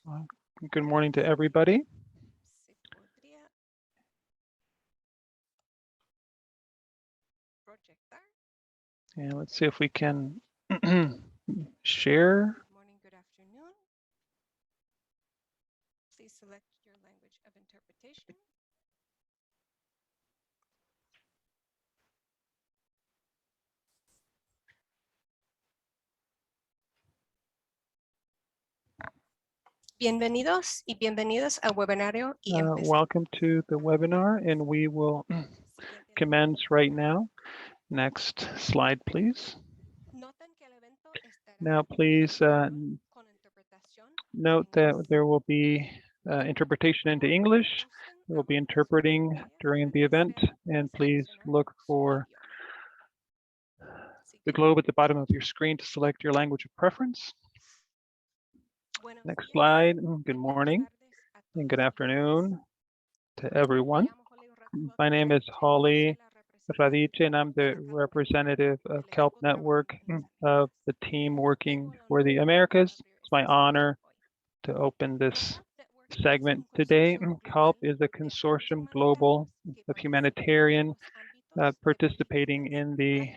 Uh, Good morning to everybody. And let's see if we can share. Good morning, good afternoon. Please select your language of interpretation. Bienvenidos y bienvenidas al webinario y empezamos. Welcome to the webinar, and we will commence right now. Next slide, please. Now, please note that there will be interpretation into English. We will be interpreting during the event, and please look for the globe at the bottom of your screen to select your language of preference. Next slide. Good morning and good afternoon to everyone. My name is Holly Radice, and I'm the representative of KELP Network of the team working for the Americas. It's my honor to open this segment today. KELP is a consortium global of humanitarian participating in the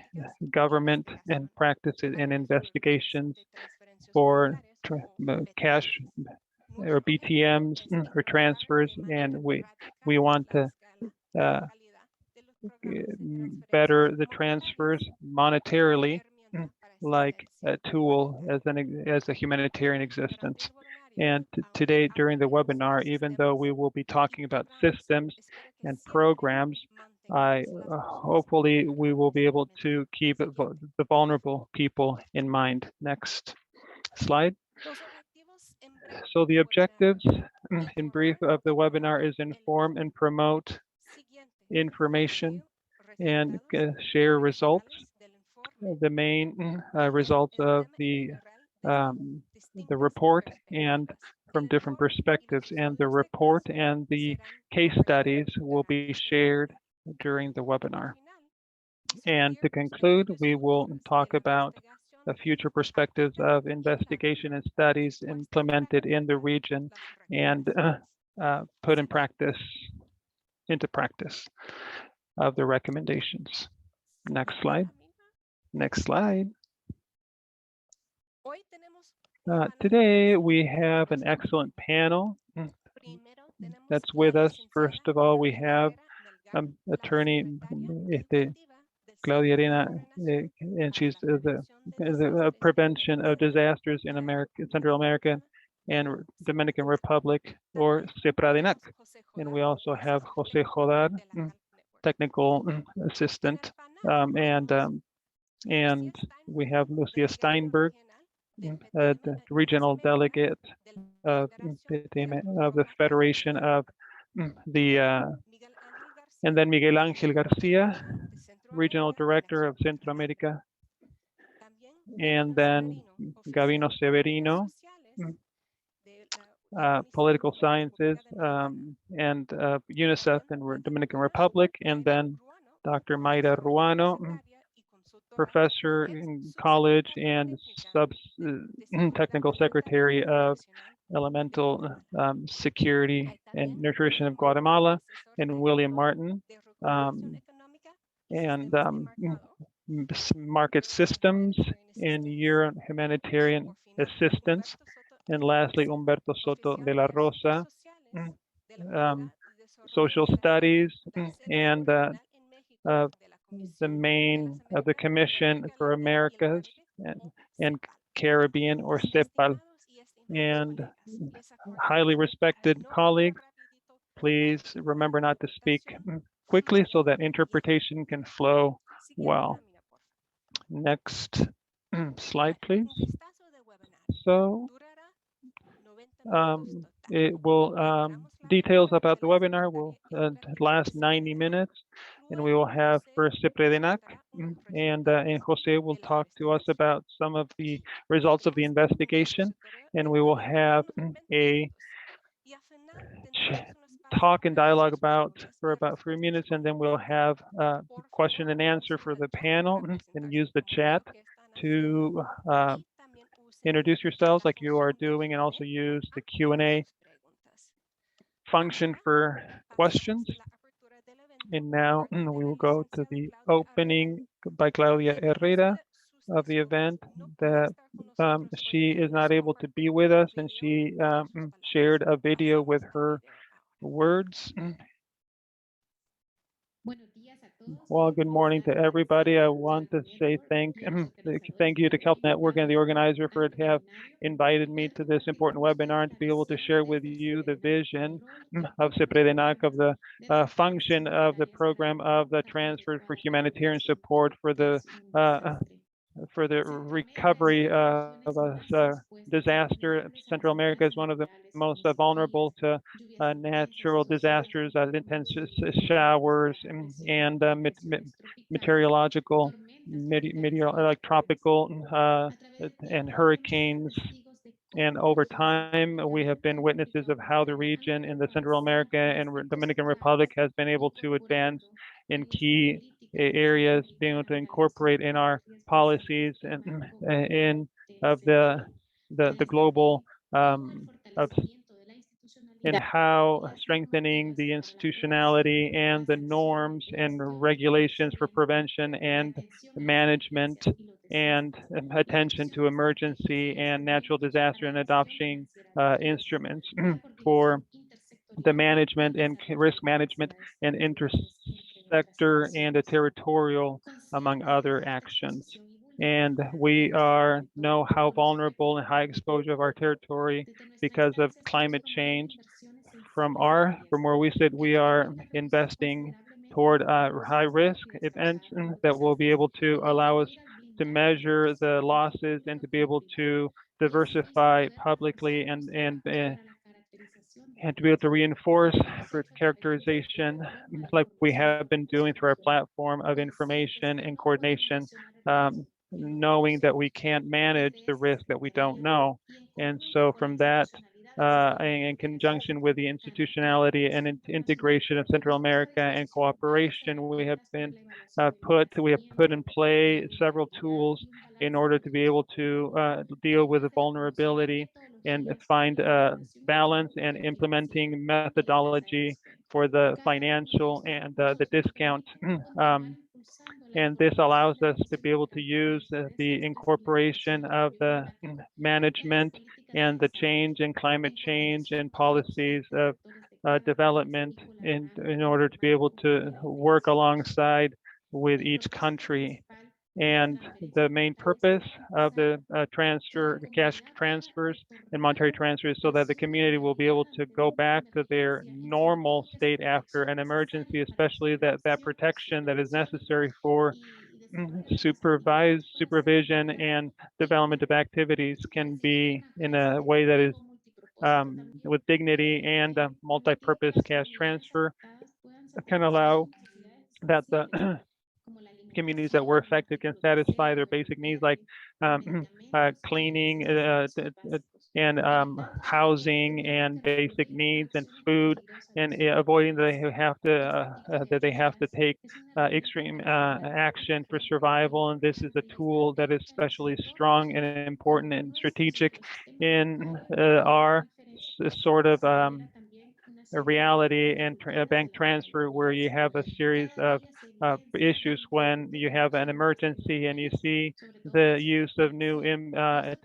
government and practices and investigations for cash or BTMs or transfers, and we want to better the transfers monetarily, like a tool as a humanitarian existence. And today during the webinar, even though we will be talking about systems and programs, hopefully we will be able to keep the vulnerable people in mind. Next slide. So the objectives in brief of the webinar is inform and promote information and share results. The main results of the report and from different perspectives, and the report and the case studies will be shared during the webinar. And to conclude, we will talk about the future perspectives of investigation and studies implemented in the region and put in practice, into practice of the recommendations. Next slide. Next slide. Today we have an excellent panel that's with us. First of all, we have attorney Claudia Arena, and she's the prevention of disasters in Central America and Dominican Republic, or CEPRADENAC. And we also have Jose Jodar, technical assistant, and we have Lucia Steinberg, the regional delegate of the Federation of the, and then Miguel Ángel Garcia, regional director of Centro America, and then Gabino Severino, political sciences, and UNICEF in Dominican Republic, and then Dr. Mayra Ruano, professor in college and technical secretary of elemental security and nutrition of Guatemala, and William Martin, and market systems in humanitarian assistance. And lastly, Humberto Soto de la Rosa, social studies, and the main of the Commission for Americas and Caribbean, or CEPAL. And highly respected colleagues, please remember not to speak quickly so that interpretation can flow well. Next slide, please. So it will details about the webinar will last 90 minutes, and we will have first CEPRADENAC, and Jose will talk to us about some of the results of the investigation, and we will have a talk and dialogue for about 3 minutes, and then we'll have a question and answer for the panel, and use the chat to introduce yourselves like you are doing and also use the Q&A function for questions. And now we will go to the opening by Claudia Herrera of the event that she is not able to be with us, and she shared a video with her words. Well, good morning to everybody. I want to say thank you to Kelp Network and the organizer for have invited me to this important webinar and to be able to share with you the vision of CEPREDENAC, of the function of the program of the transfer for humanitarian support for the recovery of a disaster. Central America is one of the most vulnerable to natural disasters, intense showers, and meteorological, like tropical and hurricanes. And over time, we have been witnesses of how the region in the Central America and Dominican Republic has been able to advance in key areas, being able to incorporate in our policies and in of the global of in how strengthening the institutionality and the norms and regulations for prevention and management and attention to emergency and natural disaster and adopting instruments for the management and risk management and intersector and a territorial, among other actions. And we know how vulnerable and high exposure of our territory because of climate change. From where we sit, we are investing toward high risk events that will be able to allow us to measure the losses and to be able to diversify publicly and to be able to reinforce for characterization like we have been doing through our platform of information and coordination, knowing that we can't manage the risk that we don't know. And so from that, in conjunction with the institutionality and integration of Central America and cooperation, we have put in play several tools in order to be able to deal with the vulnerability and find balance and implementing methodology for the financial and the discount. And this allows us to be able to use the incorporation of the management and the change in climate change and policies of development in order to be able to work alongside with each country. And the main purpose of the cash transfers and monetary transfers, so that the community will be able to go back to their normal state after an emergency, especially that protection that is necessary for supervision and development of activities can be in a way that is with dignity, and multi-purpose cash transfer can allow that the communities that were affected can satisfy their basic needs like cleaning and housing and basic needs and food, and avoiding that they have to take extreme action for survival. And this is a tool that is especially strong and important and strategic in our sort of a reality and a bank transfer, where you have a series of issues when you have an emergency and you see the use of new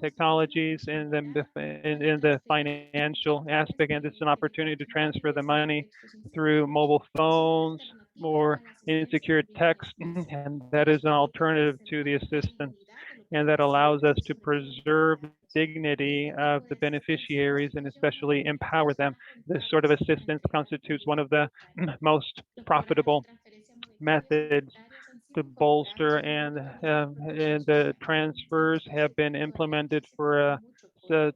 technologies in the financial aspect. And this is an opportunity to transfer the money through mobile phones or insecure text, and that is an alternative to the assistance, and that allows us to preserve dignity of the beneficiaries and especially empower them. This sort of assistance constitutes one of the most profitable methods to bolster, and the transfers have been implemented for a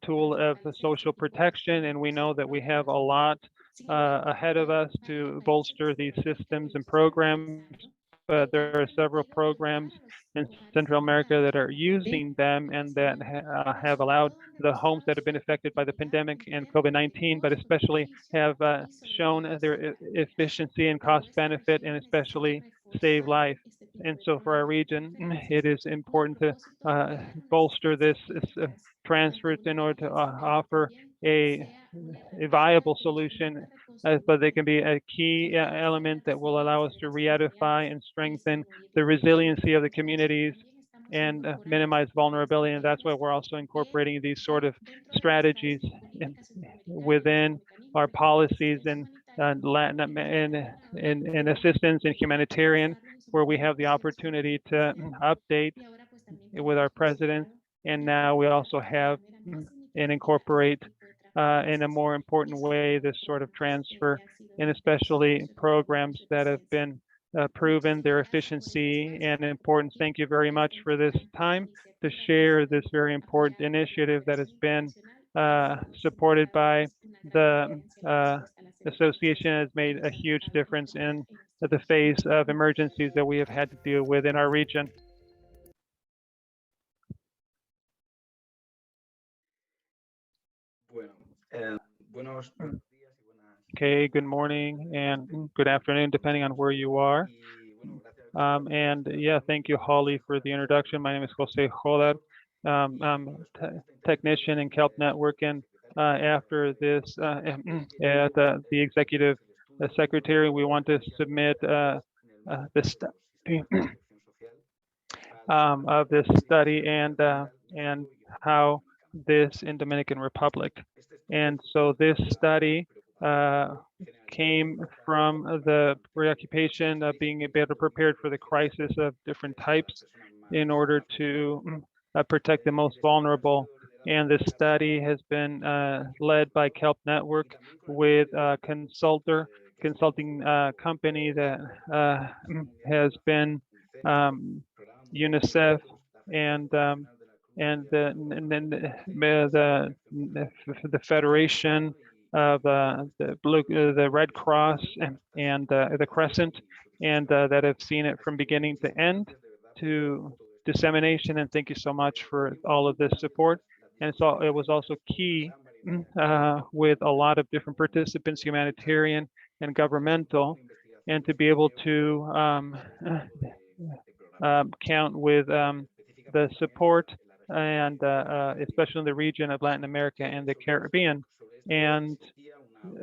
tool of social protection, and we know that we have a lot ahead of us to bolster these systems and programs. But there are several programs in Central America that are using them and that have allowed the homes that have been affected by the pandemic and COVID-19, but especially have shown their efficiency and cost benefit, and especially save life. And so for our region, it is important to bolster this transfers in order to offer a viable solution, but they can be a key element that will allow us to re-edify and strengthen the resiliency of the communities and minimize vulnerability. And that's why we're also incorporating these sort of strategies within our policies in Latin and assistance and humanitarian, where we have the opportunity to update with our president. And now we also have and incorporate in a more important way this sort of transfer, and especially programs that have been proven their efficiency and importance. Thank you very much for this time to share this very important initiative that has been supported by the association. Has made a huge difference in the face of emergencies that we have had to deal with in our region. Okay, good morning and good afternoon, depending on where you are. And yeah, thank you, Holly, for the introduction. My name is Jose Joder. I'm a technician in KELP Network, and after this, at the executive secretary, we want to submit this of this study and how this in Dominican Republic. And so this study came from the preoccupation of being better prepared for the crisis of different types in order to protect the most vulnerable. And this study has been led by KELP Network with a consulting company that has been UNICEF and the Federation of the Red Cross and the Crescent, and that have seen it from beginning to end to dissemination. And thank you so much for all of this support. And so it was also key with a lot of different participants, humanitarian and governmental, and to be able to count with the support and especially in the region of Latin America and the Caribbean. And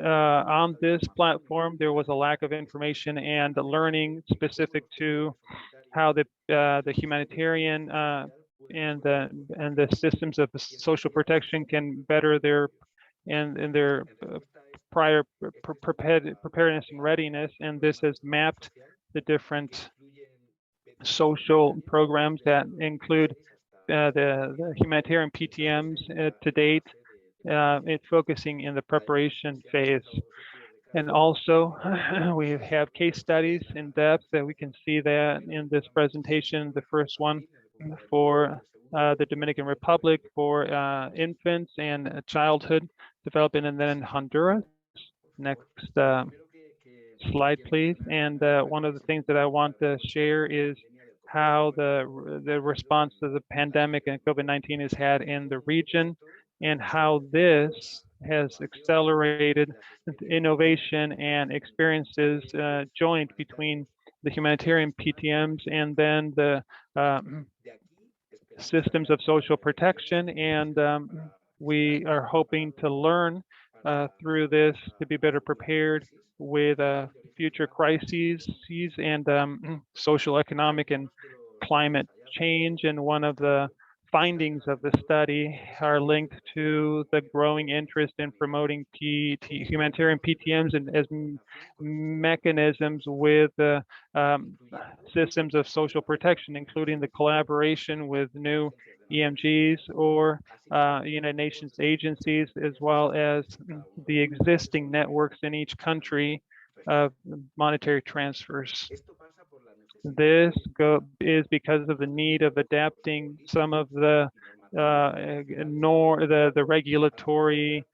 on this platform, there was a lack of information and learning specific to how the humanitarian and the systems of social protection can better their prior preparedness and readiness. And this has mapped the different social programs that include the humanitarian PTMs to date. It's focusing in the preparation phase. And also we have case studies in depth that we can see that in this presentation. The first one for the Dominican Republic for infants and childhood development, and then Honduras. Next slide, please. And one of the things that I want to share is how the response to the pandemic and COVID-19 has had in the region, and how this has accelerated innovation and experiences joint between the humanitarian PTMs and then the systems of social protection. And we are hoping to learn through this to be better prepared with future crises and social, economic, and climate change. And one of the findings of the study are linked to the growing interest in promoting humanitarian PTMs and as mechanisms with systems of social protection, including the collaboration with new EMGs or United Nations agencies, as well as the existing networks in each country of monetary transfers. This is because of the need of adapting some of the regulatory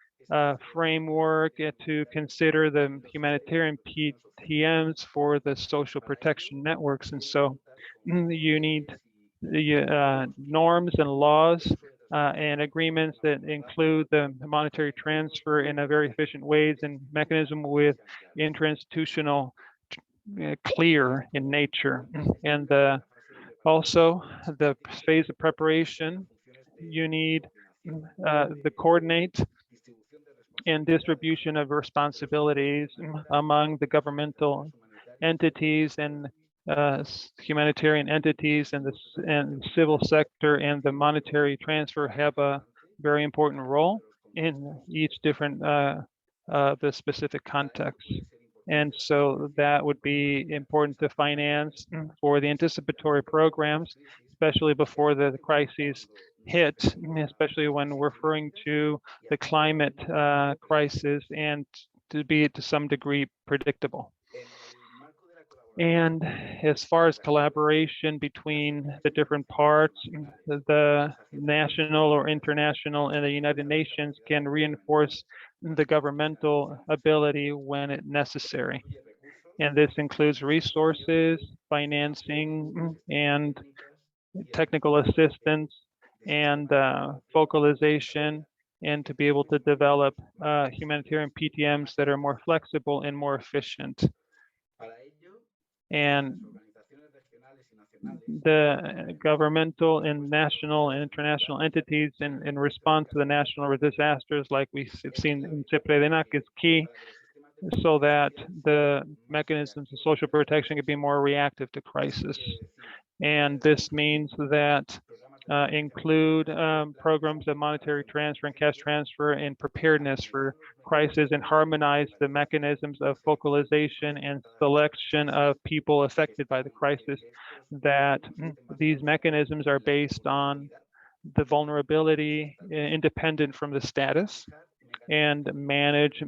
framework to consider the humanitarian PTMs for the social protection networks. And so you need the norms and laws and agreements that include the monetary transfer in a very efficient ways and mechanism with interinstitutional clear in nature. And also the phase of preparation, you need the coordinate and distribution of responsibilities among the governmental entities and humanitarian entities, and the civil sector and the monetary transfer have a very important role in each different the specific context. And so that would be important to finance for the anticipatory programs, especially before the crises hit, especially when referring to the climate crisis, and to be to some degree predictable. And as far as collaboration between the different parts, the national or international and the United Nations can reinforce the governmental ability when it's necessary. And this includes resources, financing, and technical assistance, and focalization, and to be able to develop humanitarian PTMs that are more flexible and more efficient. And the governmental and national and international entities in response to the national disasters like we've seen in Cipredenac is key, so that the mechanisms of social protection can be more reactive to crisis. And this means that include programs of monetary transfer and cash transfer and preparedness for crisis, and harmonize the mechanisms of focalization and selection of people affected by the crisis, that these mechanisms are based on the vulnerability independent from the status, and manage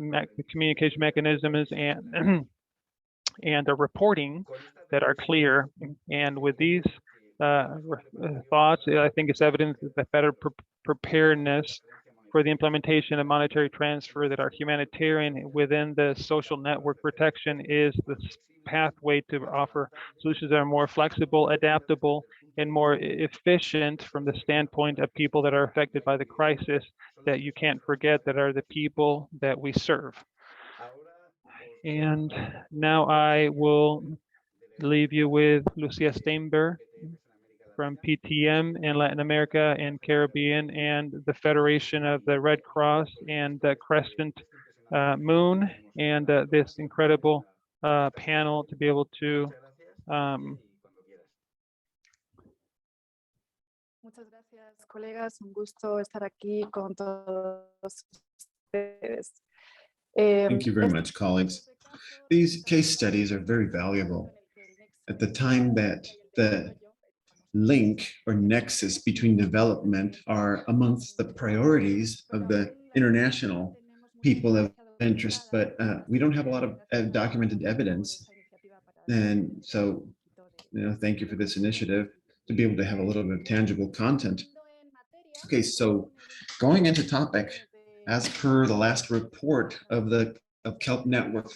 communication mechanisms and and the reporting that are clear. And with these thoughts, I think it's evident that better preparedness for the implementation of monetary transfer that are humanitarian within the social network protection is the pathway to offer solutions that are more flexible, adaptable, and more efficient from the standpoint of people that are affected by the crisis, that you can't forget that are the people that we serve. And now I will leave you with Lucia Steinberg from PTM in Latin America and Caribbean, and the Federation of the Red Cross and the Crescent Moon, and this incredible panel to be able to Muchas gracias, colegas. Un gusto estar aquí con todos ustedes. Thank you very much, colleagues. These case studies are very valuable. At the time that the link or nexus between development are amongst the priorities of the international people of interest, but we don't have a lot of documented evidence. And so, thank you for this initiative to be able to have a little bit of tangible content. Okay, so going into topic, as per the last report of KELP Network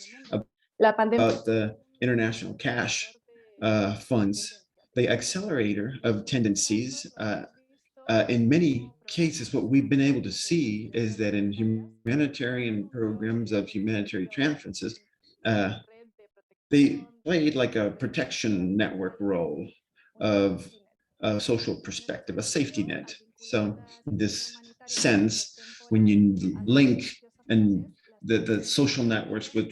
about the international cash funds, the accelerator of tendencies, in many cases, what we've been able to see is that in humanitarian programs of humanitarian transferences, they played like a protection network role of a social perspective, a safety net. So in this sense, when you link and the social networks with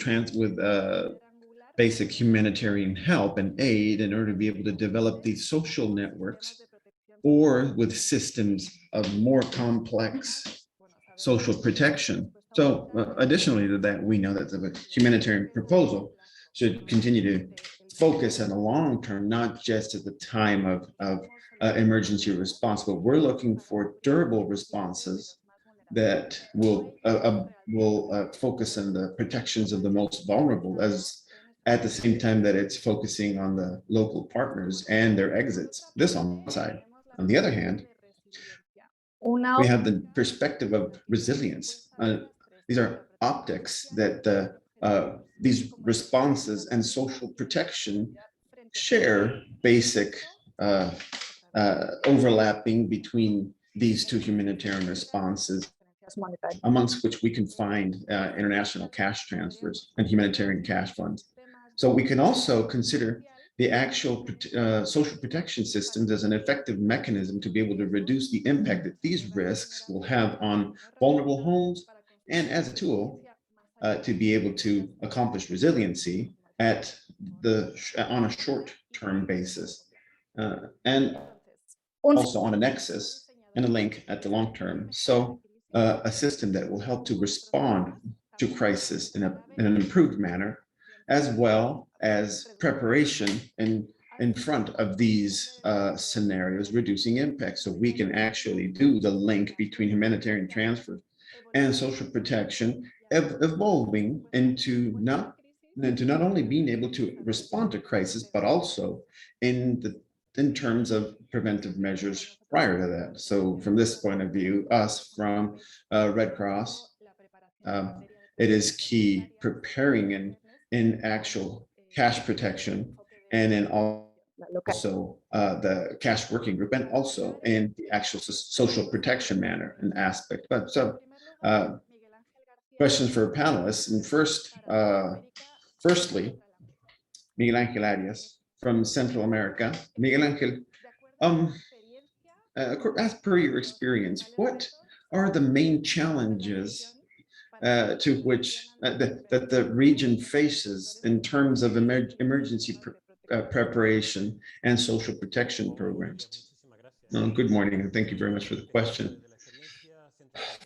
basic humanitarian help and aid in order to be able to develop these social networks, or with systems of more complex social protection. So additionally to that, we know that the humanitarian proposal should continue to focus on the long term, not just at the time of emergency response, but we're looking for durable responses that will focus on the protections of the most vulnerable, as at the same time that it's focusing on the local partners and their exits. This on one side. On the other hand, we have the perspective of resilience. These are optics that these responses and social protection share basic overlapping between these two humanitarian responses, amongst which we can find international cash transfers and humanitarian cash funds. So we can also consider the actual social protection systems as an effective mechanism to be able to reduce the impact that these risks will have on vulnerable homes, and as a tool to be able to accomplish resiliency on a short-term basis, and also on a nexus and a link at the long term. So a system that will help to respond to crisis in an improved manner, as well as preparation in front of these scenarios, reducing impact. So we can actually do the link between humanitarian transfer and social protection, evolving into not only being able to respond to crisis, but also in terms of preventive measures prior to that. So from this point of view, us from Red Cross, it is key preparing in actual cash protection, and in also the cash working group, and also in the actual social protection manner and aspect. But so questions for panelists. And firstly, Miguel Angel Arias from Central America. Miguel Angel, as per your experience, what are the main challenges to which that the region faces in terms of emergency preparation and social protection programs? Good morning, and thank you very much for the question.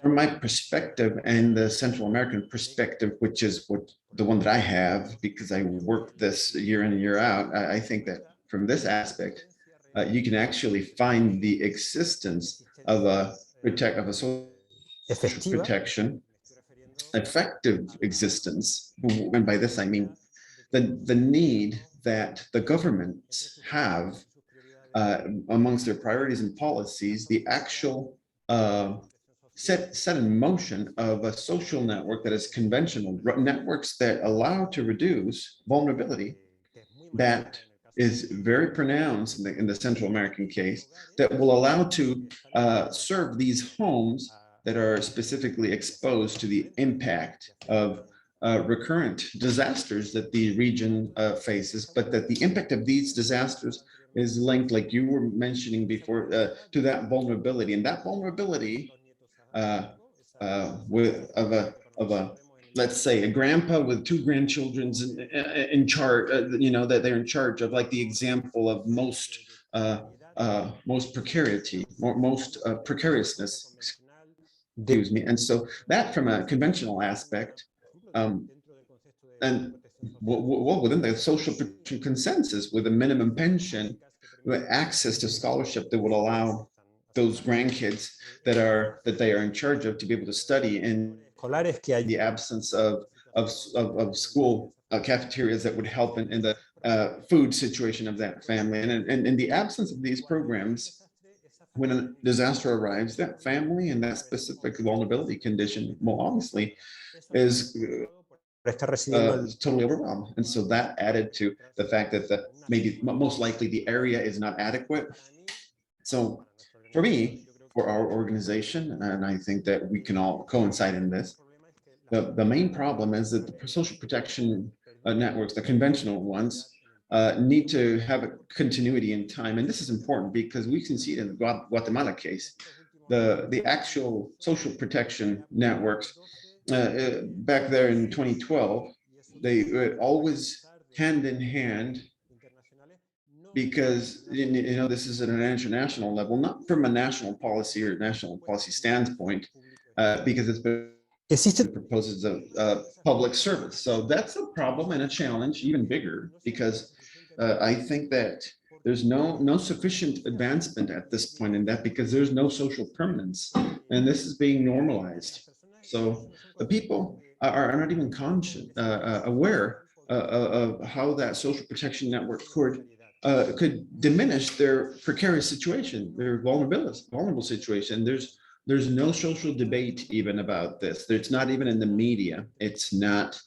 From my perspective and the Central American perspective, which is the one that I have, because I work this year in and year out, I think that from this aspect, you can actually find the existence of a social protection, effective existence. And by this, I mean the need that the governments have amongst their priorities and policies, the actual set in motion of a social network that is conventional, networks that allow to reduce vulnerability that is very pronounced in the Central American case, that will allow to serve these homes that are specifically exposed to the impact of recurrent disasters that the region faces, but that the impact of these disasters is linked, like you were mentioning before, to that vulnerability. And that vulnerability let's say a grandpa with two grandchildren in charge, that they're in charge of, like the example of most precariousness, excuse me. And so that, from a conventional aspect, and within the social protection consensus, with a minimum pension, with access to scholarship that would allow those grandkids that they are in charge of to be able to study in the absence of school cafeterias that would help in the food situation of that family. And in the absence of these programs, when a disaster arrives, that family and that specific vulnerability condition, more honestly, is totally overwhelmed. And so that added to the fact that maybe most likely the area is not adequate. So for me, for our organization, and I think that we can all coincide in this, the main problem is that the social protection networks, the conventional ones, need to have a continuity in time. And this is important because we can see it in the Guatemala case. The actual social protection networks back there in 2012, they were always hand in hand, because this is at an international level, not from a national policy or national policy standpoint, because it's been proposes of public service. So that's a problem and a challenge, even bigger, because I think that there's no sufficient advancement at this point in that, because there's no social permanence, and this is being normalized. So the people are not even aware of how that social protection network could diminish their precarious situation, their vulnerable situation. There's no social debate even about this. It's not even in the media. It's not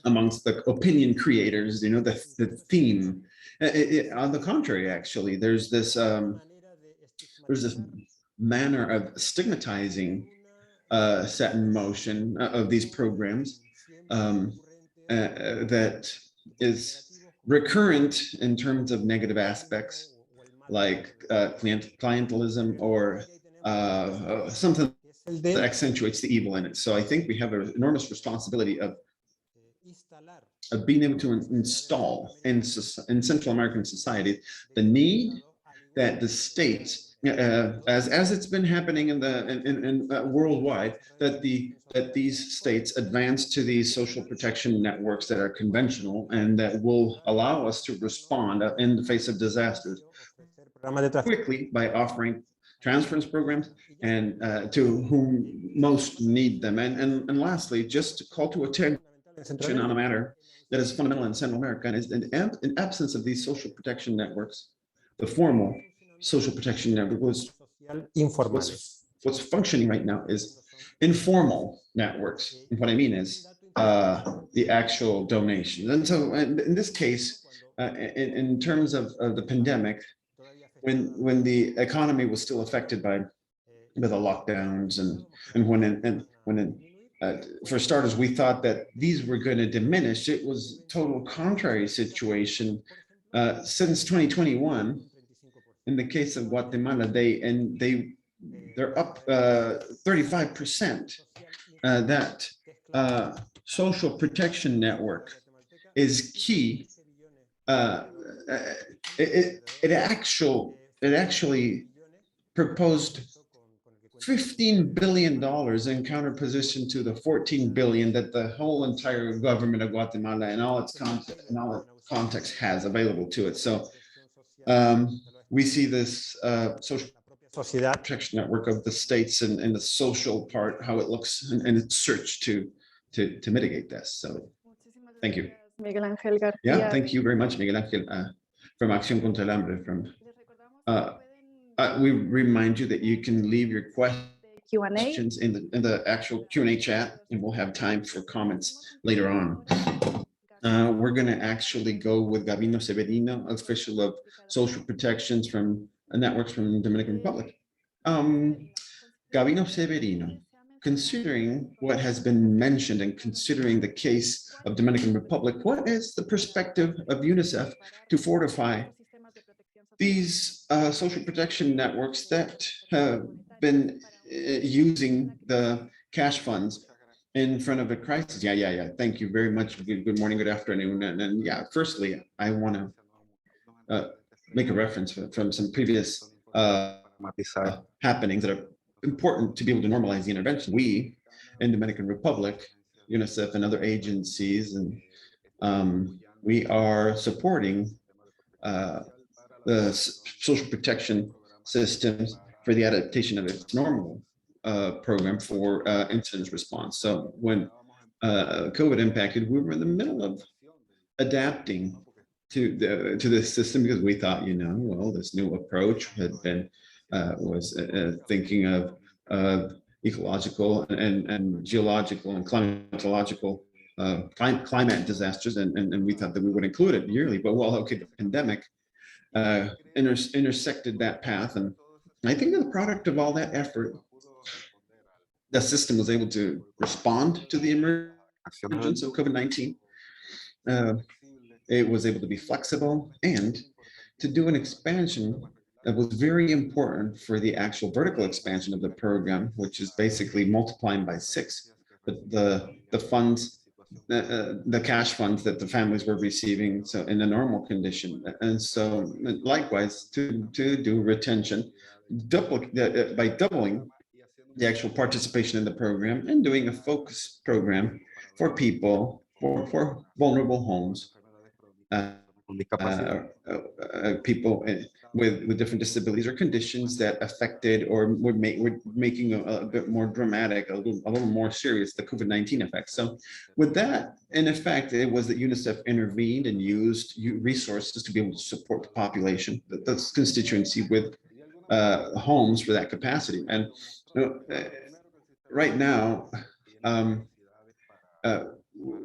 amongst the opinion creators, the theme. On the contrary, actually, there's this manner of stigmatizing set in motion of these programs. that is recurrent in terms of negative aspects like clientelism or something that accentuates the evil in it. So I think we have an enormous responsibility of being able to install in Central American society the need that the states, as it's been happening in worldwide, that these states advance to these social protection networks that are conventional and that will allow us to respond in the face of disasters quickly by offering transference programs and to whom most need them. And lastly, just to call to attention on a matter that is fundamental in Central America, and is in absence of these social protection networks, the formal social protection network what's functioning right now is informal networks. And what I mean is the actual donations. And so in this case, in terms of the pandemic, when the economy was still affected by the lockdowns and when for starters, we thought that these were going to diminish. It was total contrary situation. Since 2021, in the case of Guatemala, they're up 35%. That social protection network is key. It actually proposed $15 billion in counterposition to the $14 billion that the whole entire government of Guatemala and all its context has available to it. So we see this social protection network of the states and the social part, how it looks, and its search to mitigate this. So thank you. Miguel Ángel García. Yeah, thank you very much, Miguel Ángel, from Acción contra el Hambre. We remind you that you can leave your questions in the actual Q&A chat, and we'll have time for comments later on. We're going to actually go with Gabino Severino, official of social protections from networks from the Dominican Republic. Gabino Severino, considering what has been mentioned and considering the case of Dominican Republic, what is the perspective of UNICEF to fortify these social protection networks that have been using the cash funds in front of a crisis? Yeah. Thank you very much. Good morning, good afternoon. And yeah, firstly, I want to make a reference from some previous happenings that are important to be able to normalize the intervention. We in Dominican Republic, UNICEF and other agencies, and we are supporting the social protection systems for the adaptation of its normal program for incident response. So when COVID impacted, we were in the middle of adapting to this system because we thought, well, this new approach had been was thinking of ecological and geological and climatological climate disasters, and we thought that we would include it yearly. But well, okay, the pandemic intersected that path, and I think the product of all that effort, the system was able to respond to the emergence of COVID-19. It was able to be flexible and to do an expansion that was very important for the actual vertical expansion of the program, which is basically multiplying by 6 the funds, the cash funds that the families were receiving, so in a normal condition. And so likewise to do retention, by doubling the actual participation in the program and doing a focus program for people, for vulnerable homes, people with different disabilities or conditions that affected or were making a bit more dramatic, a little more serious, the COVID-19 effects. So with that, in effect, it was that UNICEF intervened and used resources to be able to support the population, the constituency, with homes for that capacity. And right now,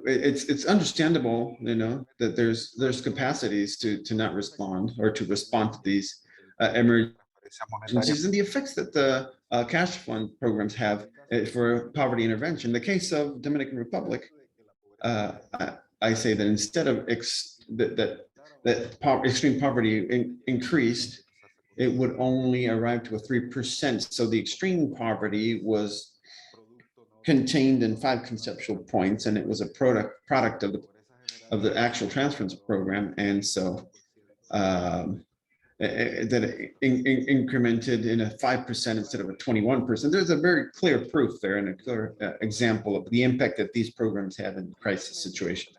it's understandable, that there's capacities to not respond or to respond to these emergencies and the effects that the cash fund programs have for poverty intervention. In the case of Dominican Republic, I say that instead of extreme poverty increased, it would only arrive to a 3%. So the extreme poverty was contained in 5 conceptual points, and it was a product of the actual transference program. And so that incremented in a 5% instead of a 21%. There's a very clear proof there and a clear example of the impact that these programs have in crisis situations.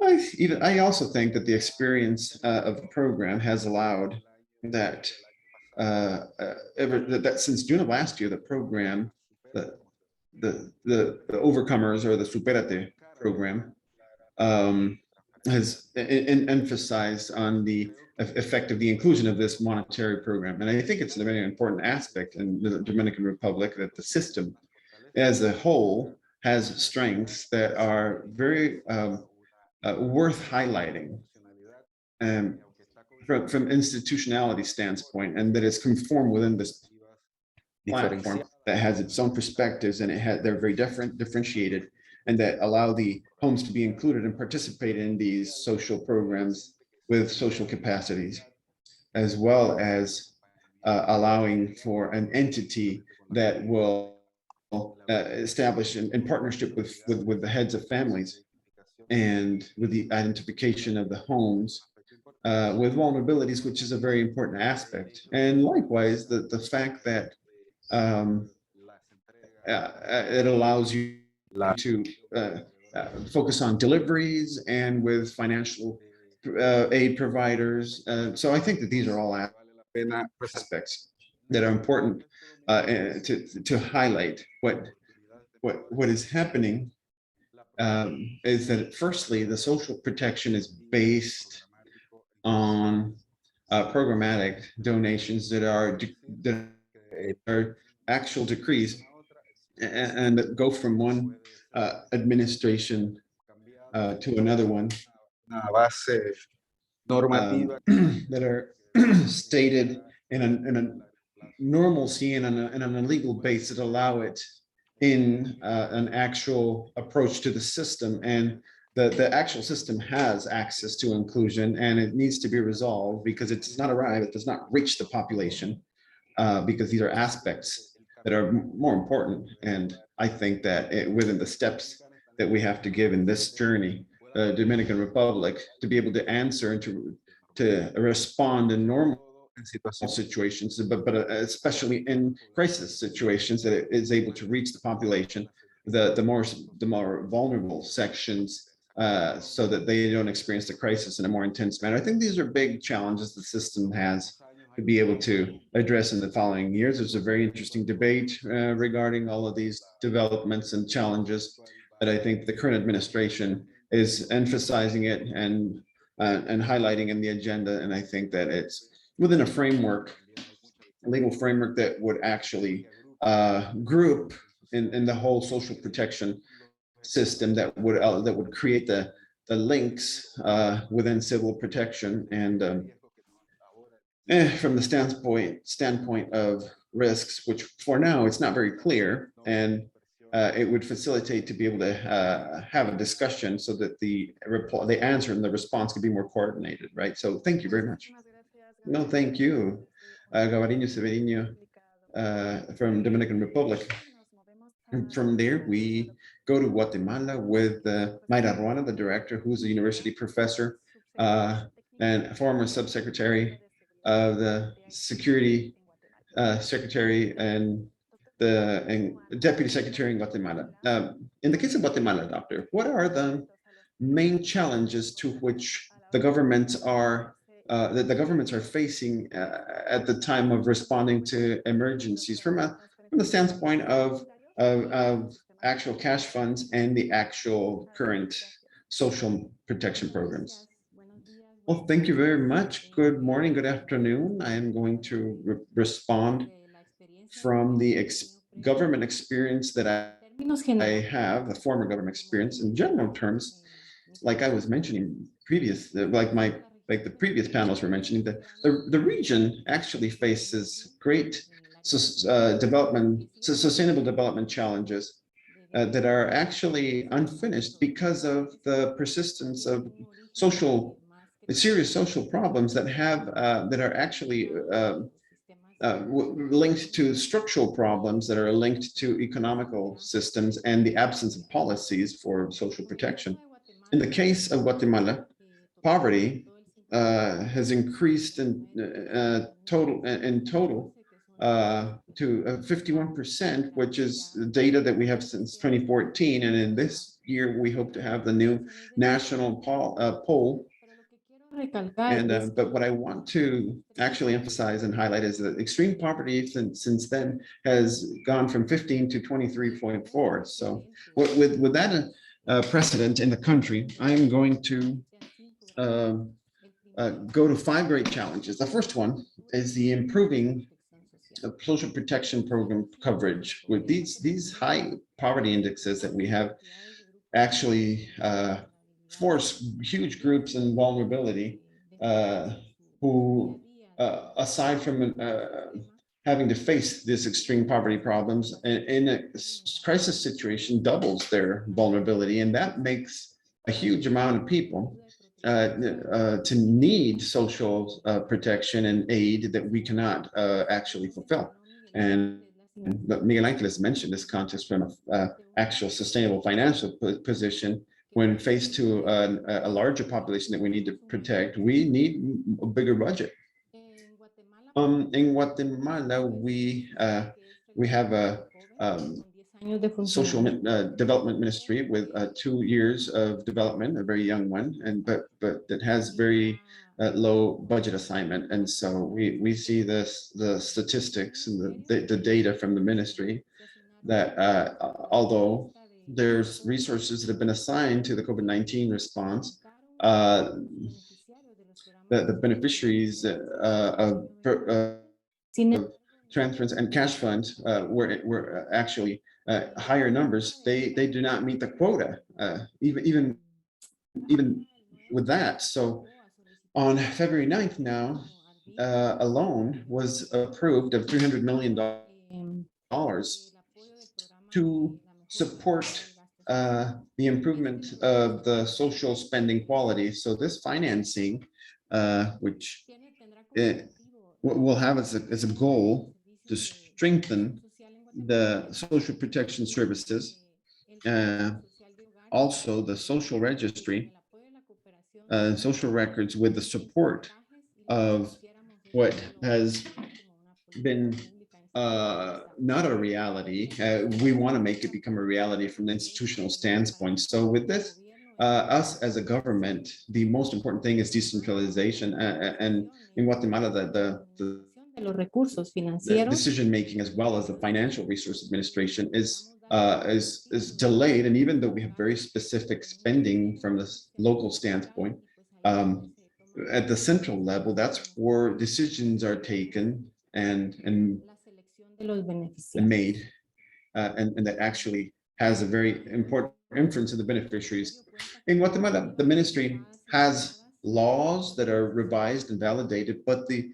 I also think that the experience of the program has allowed that that since June of last year, the program, the Overcomers or the Superate program has emphasized on the effect of the inclusion of this monetary program. And I think it's a very important aspect in the Dominican Republic that the system as a whole has strengths that are very worth highlighting from institutionality standpoint, and that is conformed within this platform that has its own perspectives, and they're very differentiated, and that allow the homes to be included and participate in these social programs with social capacities, as well as allowing for an entity that will establish in partnership with the heads of families and with the identification of the homes with vulnerabilities, which is a very important aspect. And likewise, the fact that it allows you to focus on deliveries and with financial aid providers. So I think that these are all aspects that are important to highlight. What is happening is that firstly, the social protection is based on programmatic donations that are actual decrees and that go from one administration to another one that are stated in a normalcy and on a legal basis that allow it in an actual approach to the system. And the actual system has access to inclusion, and it needs to be resolved because it does not arrive, it does not reach the population, because these are aspects that are more important. And I think that within the steps that we have to give in this journey, Dominican Republic, to be able to answer and to respond in normal situations, but especially in crisis situations, that it is able to reach the population, the more vulnerable sections, so that they don't experience the crisis in a more intense manner. I think these are big challenges the system has to be able to address in the following years. There's a very interesting debate regarding all of these developments and challenges, but I think the current administration is emphasizing it and highlighting in the agenda. And I think that it's within a framework, a legal framework that would actually group in the whole social protection system that would create the links within civil protection. And from the standpoint of risks, which for now it's not very clear, and it would facilitate to be able to have a discussion so that the answer and the response could be more coordinated, right? So thank you very much. No, thank you, Gavariño Severino from Dominican Republic. And from there, we go to Guatemala with Mayra Ruana, the director, who's a university professor and a former subsecretary of the security secretary and the deputy secretary in Guatemala. In the case of Guatemala, doctor, what are the main challenges to which the governments are facing at the time of responding to emergencies from the standpoint of actual cash funds and the actual current social protection programs? Well, thank you very much. Good morning, good afternoon. I am going to respond from the government experience that I have, the former government experience. In general terms, like I was mentioning previous, like the previous panels were mentioning, that the region actually faces great sustainable development challenges that are actually unfinished because of the persistence of serious social problems that are actually linked to structural problems that are linked to economical systems and the absence of policies for social protection. In the case of Guatemala, poverty has increased in total to 51%, which is the data that we have since 2014. And in this year, we hope to have the new national poll. But what I want to actually emphasize and highlight is that extreme poverty since then has gone from 15 to 23.4. So with that precedent in the country, I'm going to go to 5 great challenges. The first one is the improving of social protection program coverage. With these high poverty indexes that we have actually force huge groups in vulnerability who, aside from having to face this extreme poverty problems in a crisis situation, doubles their vulnerability, and that makes a huge amount of people to need social protection and aid that we cannot actually fulfill. And Miguel Angeles mentioned this context from an actual sustainable financial position. When faced to a larger population that we need to protect, we need a bigger budget. In Guatemala, we have a social development ministry with 2 years of development, a very young one, but that has very low budget assignment. And so we see the statistics and the data from the ministry that although there's resources that have been assigned to the COVID-19 response, the beneficiaries of transference and cash funds were actually higher numbers. They do not meet the quota, even with that. So on February 9th now, a loan was approved of $300 million to support the improvement of the social spending quality. So this financing, which will have as a goal to strengthen the social protection services, also the social registry, social records, with the support of what has been not a reality. We want to make it become a reality from the institutional standpoint. So with this, us as a government, the most important thing is decentralization. And in Guatemala, the decision making as well as the financial resource administration is delayed. And even though we have very specific spending from the local standpoint, at the central level, that's where decisions are taken and made, and that actually has a very important influence of the beneficiaries. In Guatemala, the ministry has laws that are revised and validated, but the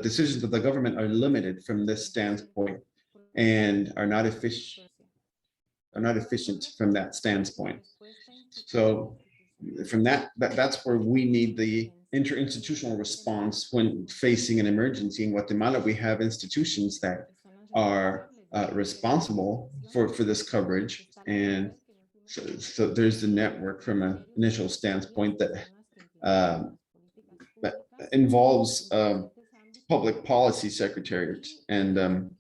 decisions of the government are limited from this standpoint and are not efficient from that standpoint. So from that's where we need the interinstitutional response when facing an emergency. In Guatemala, we have institutions that are responsible for this coverage, and so there's the network from an initial standpoint that involves public policy secretariat, and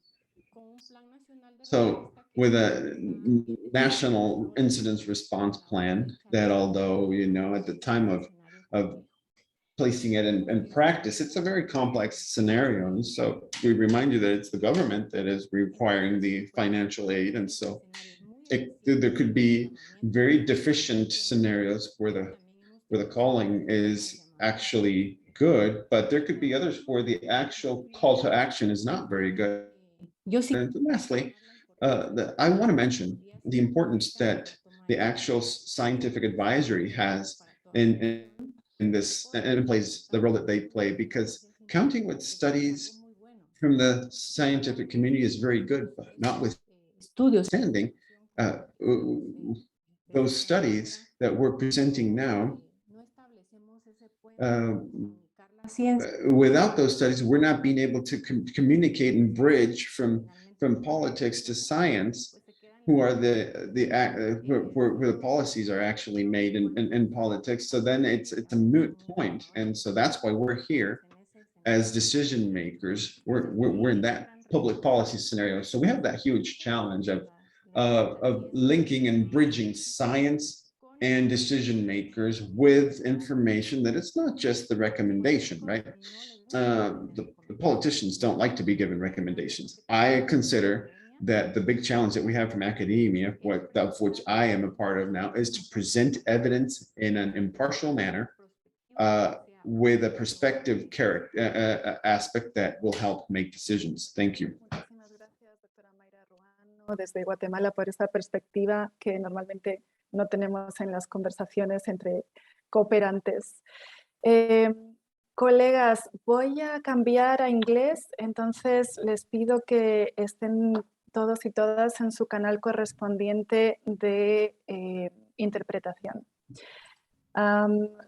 so with a national incident response plan that, although at the time of placing it in practice, it's a very complex scenario. And so we remind you that it's the government that is requiring the financial aid. And so there could be very deficient scenarios where the calling is actually good, but there could be others where the actual call to action is not very good. And lastly, I want to mention the importance that the actual scientific advisory has in this, and plays the role that they play, because counting with studies from the scientific community is very good, but not with understanding, those studies that we're presenting now, without those studies, we're not being able to communicate and bridge from politics to science, where the policies are actually made in politics. So then it's a moot point. And so that's why we're here as decision makers. We're in that public policy scenario. So we have that huge challenge of linking and bridging science and decision makers with information that it's not just the recommendation, right? The politicians don't like to be given recommendations. I consider that the big challenge that we have from academia, of which I am a part of now, is to present evidence in an impartial manner with a perspective aspect that will help make decisions. Thank you. Desde Guatemala por esta perspectiva que normalmente no tenemos en las conversaciones entre cooperantes. Colegas, voy a cambiar a inglés, entonces les pido que estén todos y todas en su canal correspondiente de interpretación.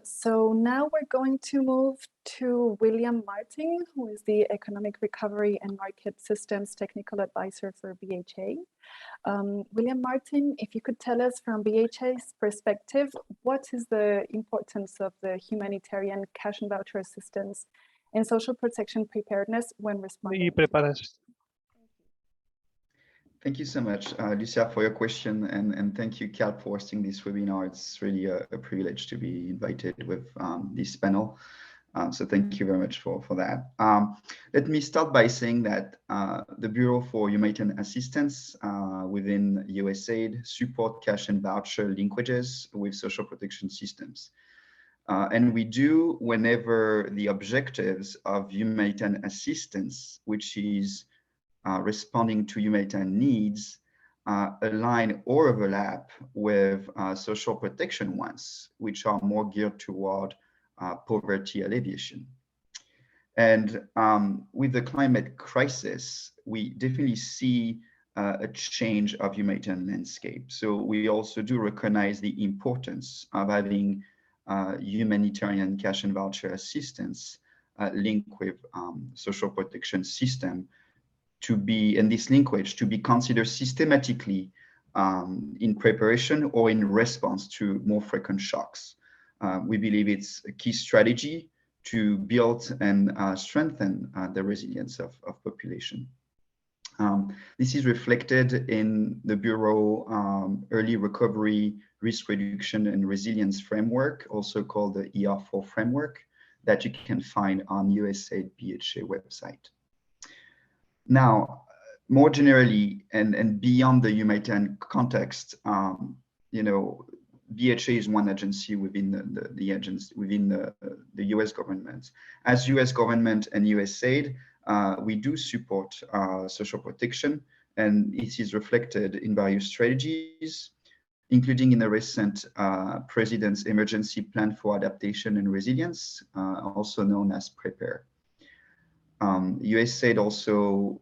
So now we're going to move to William Martin, who is the Economic Recovery and Market Systems Technical Advisor for BHA. William Martin, if you could tell us from BHA's perspective, what is the importance of the humanitarian cash and voucher assistance and social protection preparedness when responding? Thank you so much, Lucia, for your question, and thank you, Cal, for hosting this webinar. It's really a privilege to be invited with this panel. So thank you very much for that. Let me start by saying that the Bureau for Humanitarian Assistance within USAID support cash and voucher linkages with social protection systems. And we do whenever the objectives of humanitarian assistance, which is responding to humanitarian needs, align or overlap with social protection ones, which are more geared toward poverty alleviation. And with the climate crisis, we definitely see a change of humanitarian landscape. So we also do recognize the importance of having humanitarian cash and voucher assistance linked with social protection system to be, and this linkage to be considered systematically in preparation or in response to more frequent shocks. We believe it's a key strategy to build and strengthen the resilience of population. This is reflected in the Bureau Early Recovery, Risk Reduction and Resilience Framework, also called the ER4 framework, that you can find on USAID BHA website. Now, more generally, and beyond the humanitarian context, you know, BHA is one agency within the US government. As US government and USAID, we do support social protection, and it is reflected in various strategies, including in the recent President's Emergency Plan for Adaptation and Resilience, also known as PREPARE. USAID also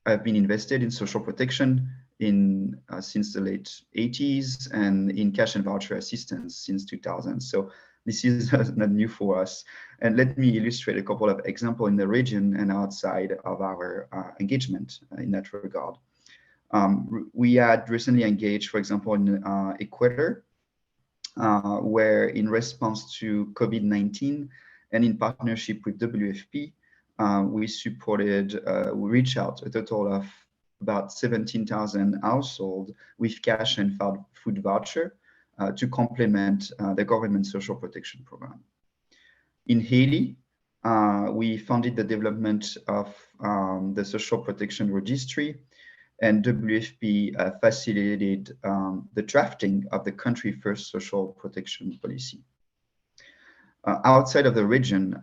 have been invested in social protection since the late 80s and in cash and voucher assistance since 2000. So this is not new for us. And let me illustrate a couple of examples in the region and outside of our engagement in that regard. We had recently engaged, for example, in Ecuador, where in response to COVID-19 and in partnership with WFP, we supported, we reached out a total of about 17,000 households with cash and food voucher to complement the government social protection program. In Haiti, we funded the development of the social protection registry, and WFP facilitated the drafting of the country first social protection policy. Outside of the region,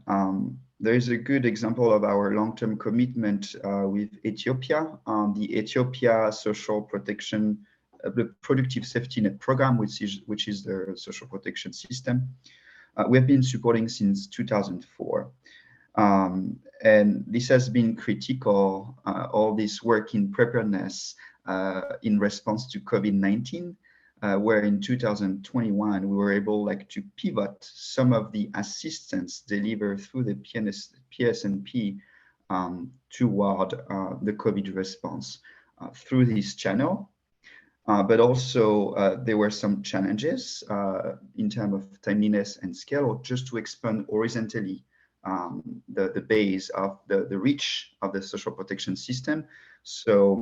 there is a good example of our long-term commitment with Ethiopia, the Ethiopia Social Protection, the Productive Safety Net Program, which is the social protection system. We have been supporting since 2004. And this has been critical, all this work in preparedness in response to COVID-19, where in 2021 we were able to pivot some of the assistance delivered through the PSNP toward the COVID response through this channel. But also there were some challenges in terms of timeliness and scale, just to expand horizontally the base of the reach of the social protection system. So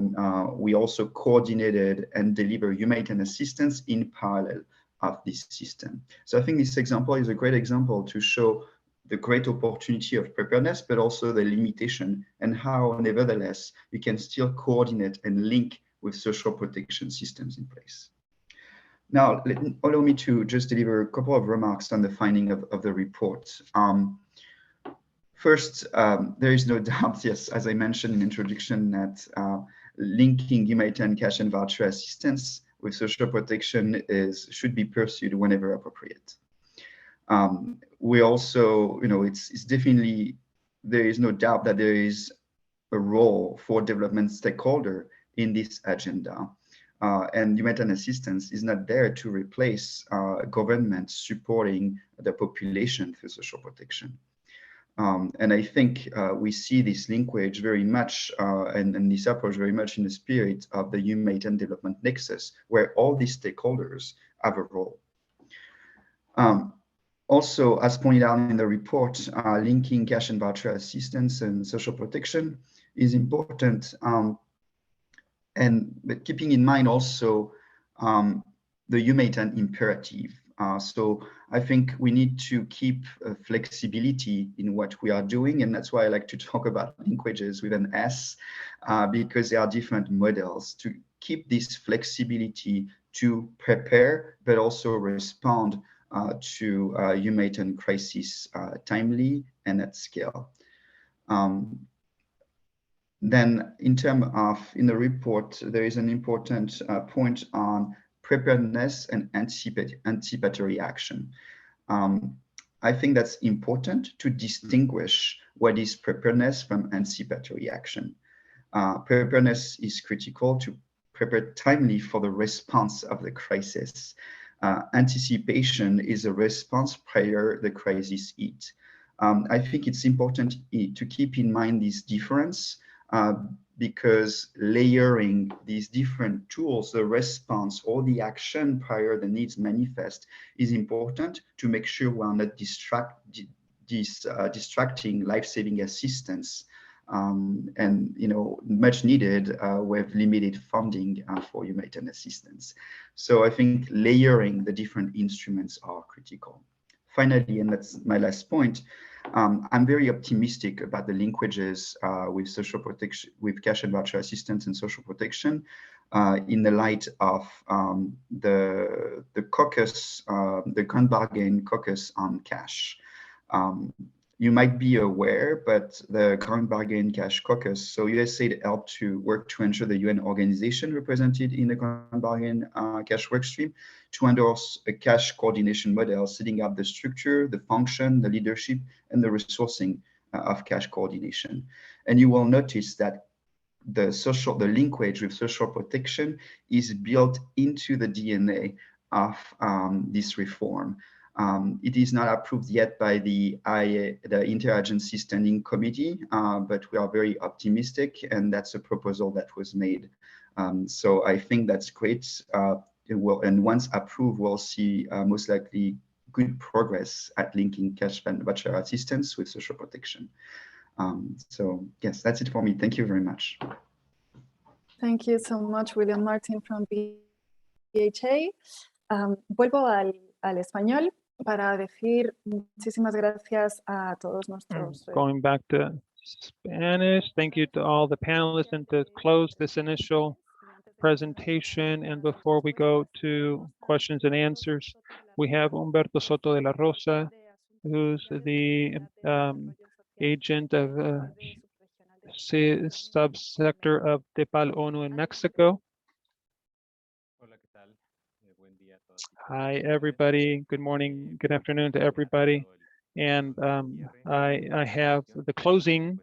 we also coordinated and delivered humanitarian assistance in parallel of this system. So I think this example is a great example to show the great opportunity of preparedness, but also the limitation, and how nevertheless you can still coordinate and link with social protection systems in place. Now, allow me to just deliver a couple of remarks on the finding of the report. First, there is no doubt, yes, as I mentioned in introduction, that linking humanitarian cash and voucher assistance with social protection should be pursued whenever appropriate. We also, it's definitely, there is no doubt that there is a role for development stakeholder in this agenda. And humanitarian assistance is not there to replace government supporting the population through social protection. And I think we see this linkage very much and this approach very much in the spirit of the Humanitarian Development Nexus, where all these stakeholders have a role. Also, as pointed out in the report, linking cash and voucher assistance and social protection is important. But keeping in mind also the humanitarian imperative. So I think we need to keep flexibility in what we are doing, and that's why I like to talk about linkages with an S, because there are different models to keep this flexibility to prepare, but also respond to humanitarian crisis timely and at scale. Then in terms of, in the report, there is an important point on preparedness and anticipatory action. I think that's important to distinguish what is preparedness from anticipatory action. Preparedness is critical to prepare timely for the response of the crisis. Anticipation is a response prior the crisis hit. I think it's important to keep in mind this difference because layering these different tools, the response or the action prior the needs manifest, is important to make sure we are not distracting life-saving assistance and much needed with limited funding for humanitarian assistance. So I think layering the different instruments are critical. Finally, and that's my last point, I'm very optimistic about the linkages with social protection, with cash and voucher assistance and social protection in the light of the caucus, the Grand Bargain caucus on cash. You might be aware, but the Grand Bargain Cash Caucus, so USAID helped to work to ensure the UN organization represented in the Grand Bargain Cash workstream to endorse a cash coordination model, setting up the structure, the function, the leadership, and the resourcing of cash coordination. And you will notice that the linkage with social protection is built into the DNA of this reform. It is not approved yet by the Interagency Standing Committee, but we are very optimistic, and that's a proposal that was made. So I think that's great. And once approved, we'll see most likely good progress at linking cash and voucher assistance with social protection. So yes, that's it for me. Thank you very much. Thank you so much, William Martin from BHA. Vuelvo al español para decir muchísimas gracias a todos nuestros. Going back to Spanish, thank you to all the panelists, and to close this initial presentation, and before we go to questions and answers, we have Humberto Soto de la Rosa, who's the agent of subsector of DEPAL ONU in Mexico. Hi, everybody. Good morning, good afternoon to everybody. And I have the closing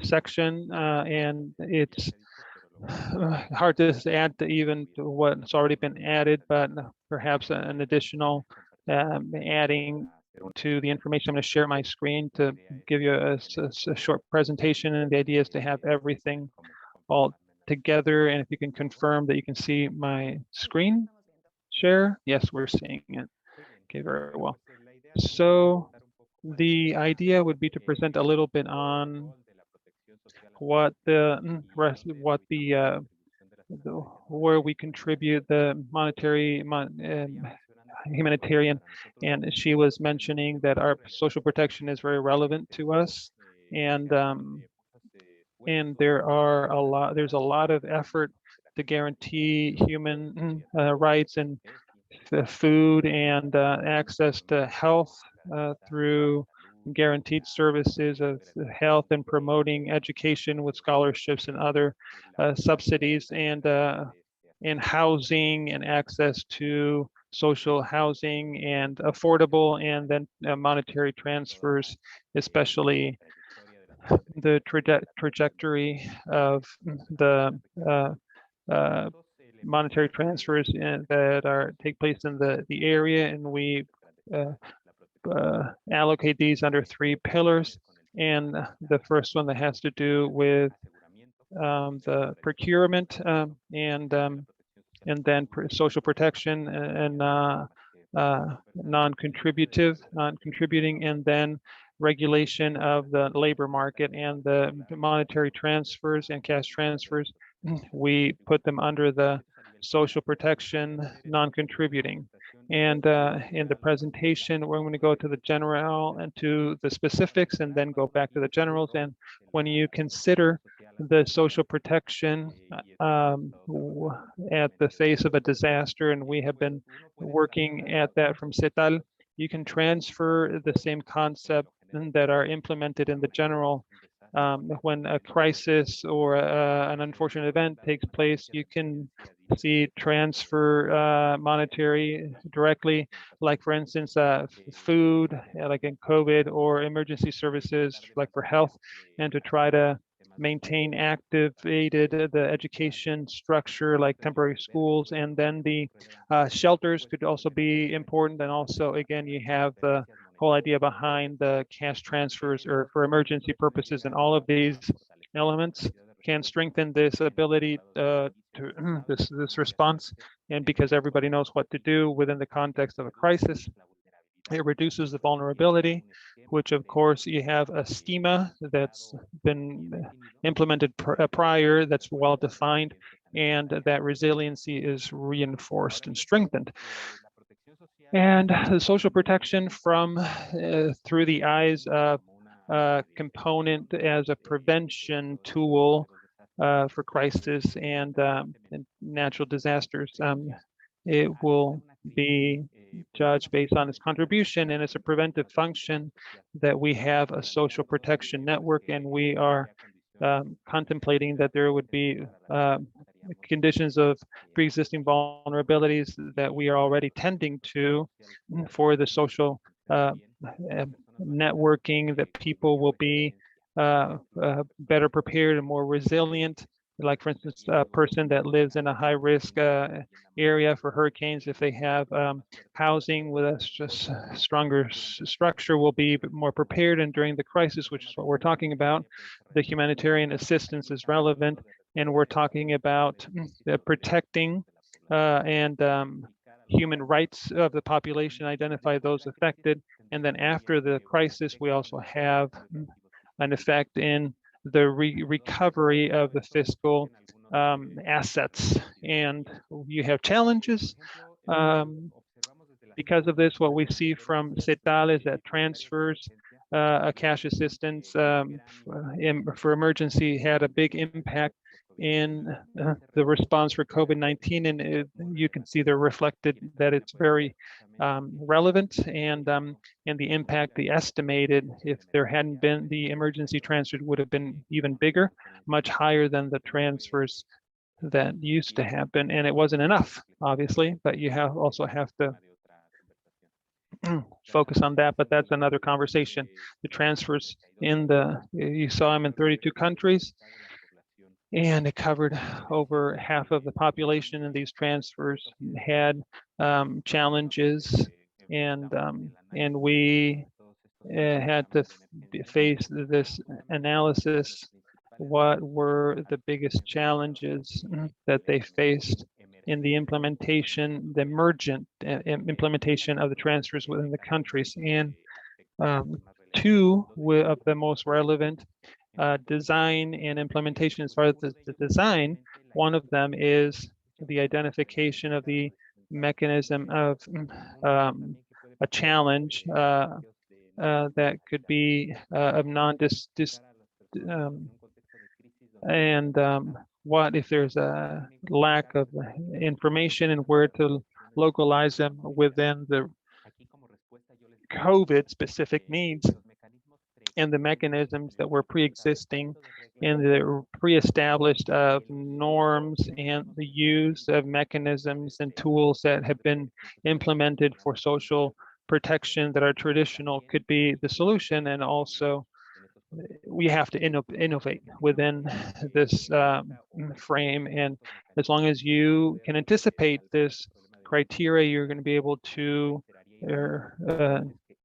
section, and it's hard to add to even to what's already been added, but perhaps an additional adding to the information. I'm going to share my screen to give you a short presentation, and the idea is to have everything all together. And if you can confirm that you can see my screen share. Yes, we're seeing it. Okay, very well. So the idea would be to present a little bit on what the where we contribute the monetary humanitarian, and she was mentioning that our social protection is very relevant to us, and there's a lot of effort to guarantee human rights and food and access to health through guaranteed services of health and promoting education with scholarships and other subsidies, and housing and access to social housing and affordable, and then monetary transfers, especially the trajectory of the monetary transfers that take place in the area, and we allocate these under 3 pillars. And the first one that has to do with the procurement, and then social protection and non-contributing, and then regulation of the labor market and the monetary transfers and cash transfers. We put them under the social protection non-contributing. And in the presentation, we're going to go to the general and to the specifics, and then go back to the generals. And when you consider the social protection at the face of a disaster, and we have been working at that from CETAL, you can transfer the same concept that are implemented in the general. When a crisis or an unfortunate event takes place, you can see transfer monetary directly, like for instance, food, like in COVID, or emergency services, like for health, and to try to maintain activated the education structure, like temporary schools. And then the shelters could also be important. And also, again, you have the whole idea behind the cash transfers or for emergency purposes, and all of these elements can strengthen this ability to this response. And because everybody knows what to do within the context of a crisis, it reduces the vulnerability, which of course you have a schema that's been implemented prior, that's well defined, and that resiliency is reinforced and strengthened. And the social protection from through the eyes of component as a prevention tool for crisis and natural disasters. It will be judged based on its contribution, and it's a preventive function that we have a social protection network, and we are contemplating that there would be conditions of pre-existing vulnerabilities that we are already tending to for the social networking, that people will be better prepared and more resilient. Like for instance, a person that lives in a high-risk area for hurricanes, if they have housing with a stronger structure, will be more prepared. And during the crisis, which is what we're talking about, the humanitarian assistance is relevant. And we're talking about protecting and human rights of the population, identify those affected. And then after the crisis, we also have an effect in the recovery of the fiscal assets. And you have challenges. Because of this, what we see from CETAL is that transfers a cash assistance for emergency had a big impact in the response for COVID-19, and you can see they're reflected that it's very relevant, and the impact, the estimated, if there hadn't been the emergency transfers, would have been even bigger, much higher than the transfers that used to happen. And it wasn't enough, obviously, but you also have to focus on that, but that's another conversation. The transfers you saw them in 32 countries. and it covered over half of the population, and these transfers had challenges, and we had to face this analysis. What were the biggest challenges that they faced in the implementation, the emergent implementation of the transfers within the countries? And two of the most relevant design and implementation. As far as the design, one of them is the identification of the mechanism of a challenge that could be of what if there's a lack of information and where to localize them within the COVID specific needs, and the mechanisms that were pre-existing and the pre-established of norms and the use of mechanisms and tools that have been implemented for social protection that are traditional could be the solution. And also we have to innovate within this frame. And as long as you can anticipate this criteria, you're going to be able to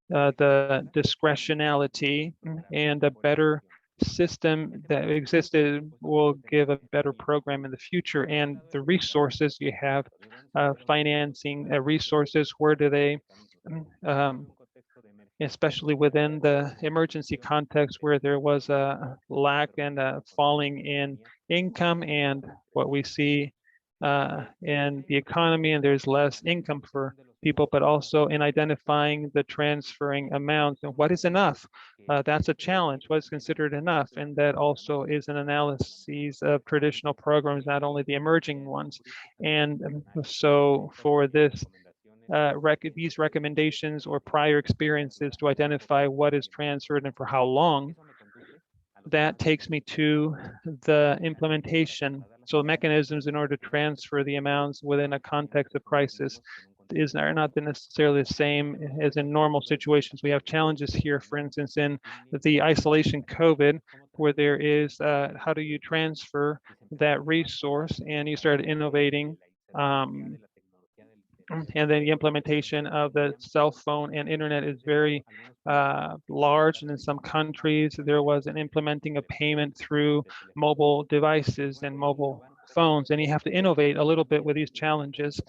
the discretionality and a better system that existed will give a better program in the future. And the resources you have, financing resources, where do they, especially within the emergency context where there was a lack and a falling in income, and what we see in the economy, and there's less income for people, but also in identifying the transferring amounts and what is enough. That's a challenge. What is considered enough? And that also is an analysis of traditional programs, not only the emerging ones. And so for this, these recommendations or prior experiences to identify what is transferred and for how long, that takes me to the implementation. So mechanisms in order to transfer the amounts within a context of crisis are not necessarily the same as in normal situations. We have challenges here, for instance, in the isolation COVID, where there is, how do you transfer that resource? And you start innovating. And then the implementation of the cell phone and internet is very large. And in some countries, there was an implementing of payment through mobile devices and mobile phones. And you have to innovate a little bit with these challenges,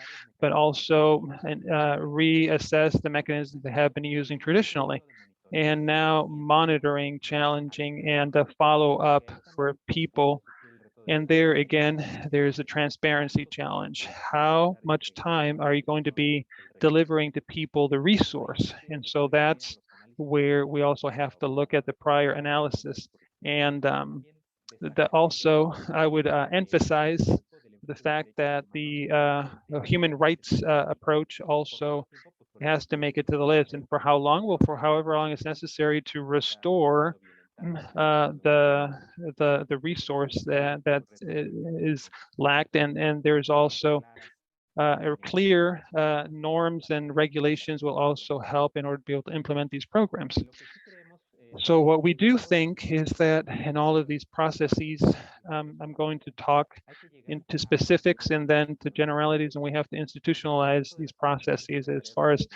but also reassess the mechanisms they have been using traditionally. And now monitoring, challenging, and a follow-up for people. And there again, there's a transparency challenge. How much time are you going to be delivering to people the resource? And so that's where we also have to look at the prior analysis. And that also, I would emphasize the fact that the human rights approach also has to make it to the list. And for how long? Well, for however long it's necessary to restore the resource that is lacked, and there's also clear norms and regulations will also help in order to be able to implement these programs. So what we do think is that in all of these processes, I'm going to talk into specifics and then to generalities, and we have to institutionalize these processes. As far as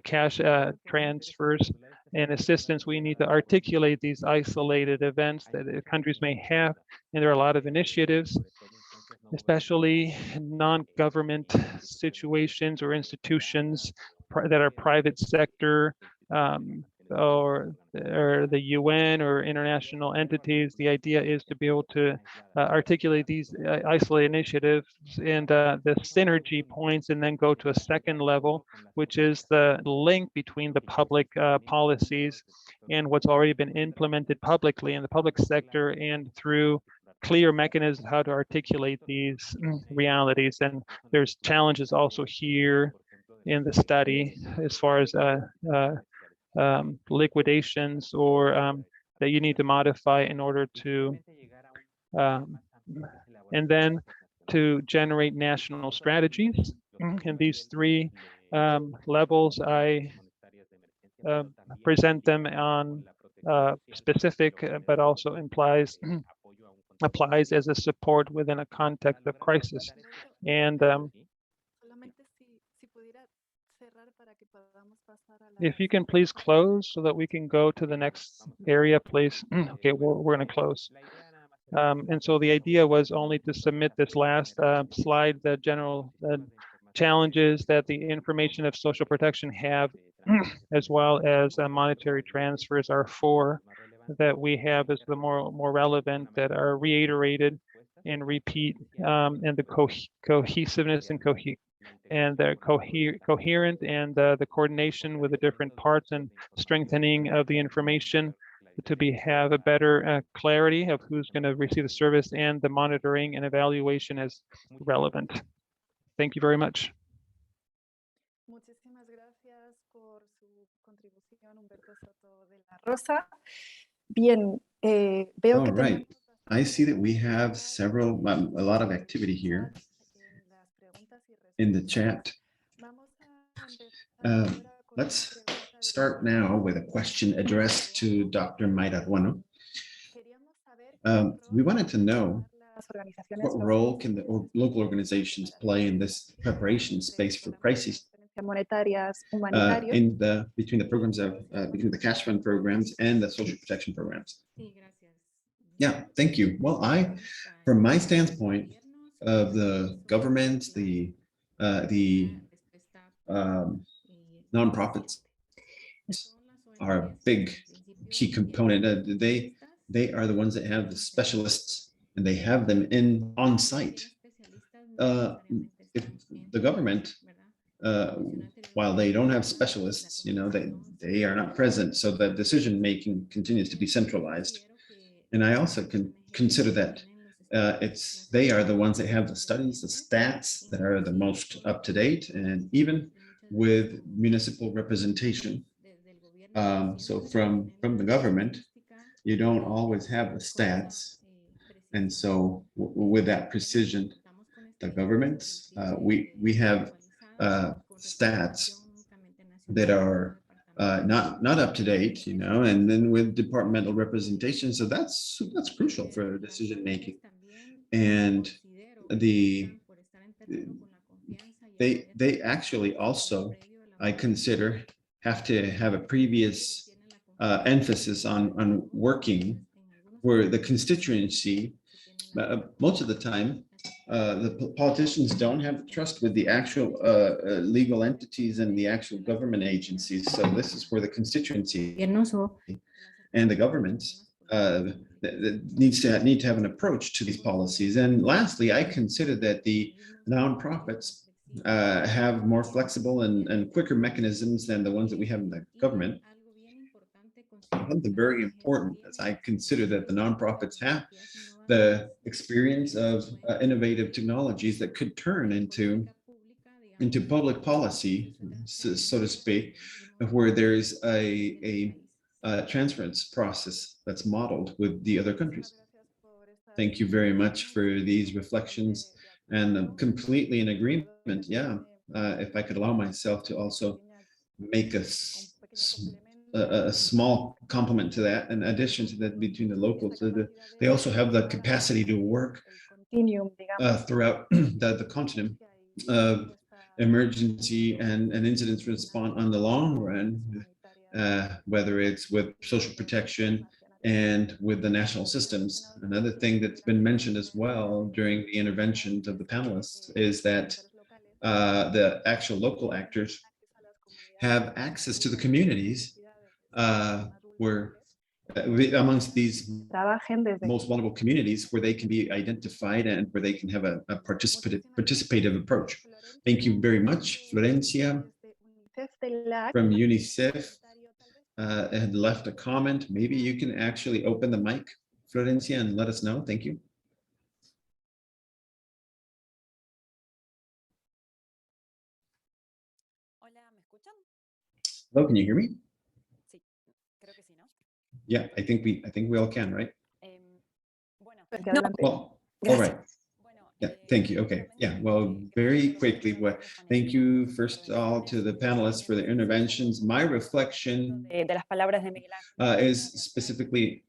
cash transfers and assistance, we need to articulate these isolated events that countries may have, and there are a lot of initiatives, especially non-government situations or institutions that are private sector, or the UN or international entities. The idea is to be able to articulate these isolated initiatives and the synergy points, and then go to a second level, which is the link between the public policies and what's already been implemented publicly in the public sector, and through clear mechanisms how to articulate these realities. And there's challenges also here in the study as far as liquidations or that you need to modify in order to and then to generate national strategies. And these three levels, I present them on specific, but also implies applies as a support within a context of crisis. And if you can please close so that we can go to the next area, please. Okay, we're going to close. And so the idea was only to submit this last slide, the general challenges that the information of social protection have, as well as monetary transfers are four that we have as the more relevant, that are reiterated and repeat, and the cohesiveness and the coherent and the coordination with the different parts and strengthening of the information to have a better clarity of who's going to receive the service, and the monitoring and evaluation as relevant. Thank you very much. Muchísimas gracias por su contribución, Humberto Soto de la Rosa. Bien, veo All que right. I see that we have a lot of activity here in the chat. Let's start now with a question addressed to Dr. Mayra Ruano. We wanted to know what role can the local organizations play in this preparation space for crises between the programs between the cash fund programs and the social protection programs. Yeah, thank you. Well, from my standpoint of the government, the nonprofits are a big key component. They are the ones that have the specialists, and they have them on site. If the government, while they don't have specialists, they are not present, so that decision making continues to be centralized. And I also can consider that they are the ones that have the studies, the stats that are the most up to date, and even with municipal representation. So from the government, you don't always have the stats. And so with that precision, the governments, we have stats that are not up to date, and then with departmental representation. So that's crucial for decision making. And they actually also, I consider, have to have a previous emphasis on working where the constituency, most of the time, the politicians don't have trust with the actual legal entities and the actual government agencies. So this is where the constituency and the governments that need to have an approach to these policies. And lastly, I consider that the nonprofits have more flexible and quicker mechanisms than the ones that we have in the government. Something very important, as I consider that the nonprofits have the experience of innovative technologies that could turn into public policy, so to speak, where there's a transference process that's modeled with the other countries. Thank you very much for these reflections, and I'm completely in agreement. Yeah, if I could allow myself to also make a small complement to that, in addition to that, between the locals, they also have the capacity to work throughout the continent of emergency and incident response on the long run, whether it's with social protection and with the national systems. Another thing that's been mentioned as well during the interventions of the panelists is that the actual local actors have access to the communities where amongst these most vulnerable communities, where they can be identified and where they can have a participative approach. Thank you very much. Florencia from UNICEF had left a comment. Maybe you can actually open the mic, Florencia, and let us know. Thank you. Hello, can you hear me? Yeah, I think we all can, right? No. Well, all right. Yeah, thank you. Okay. Yeah, well, very quickly, thank you first of all to the panelists for their interventions. My reflection is specifically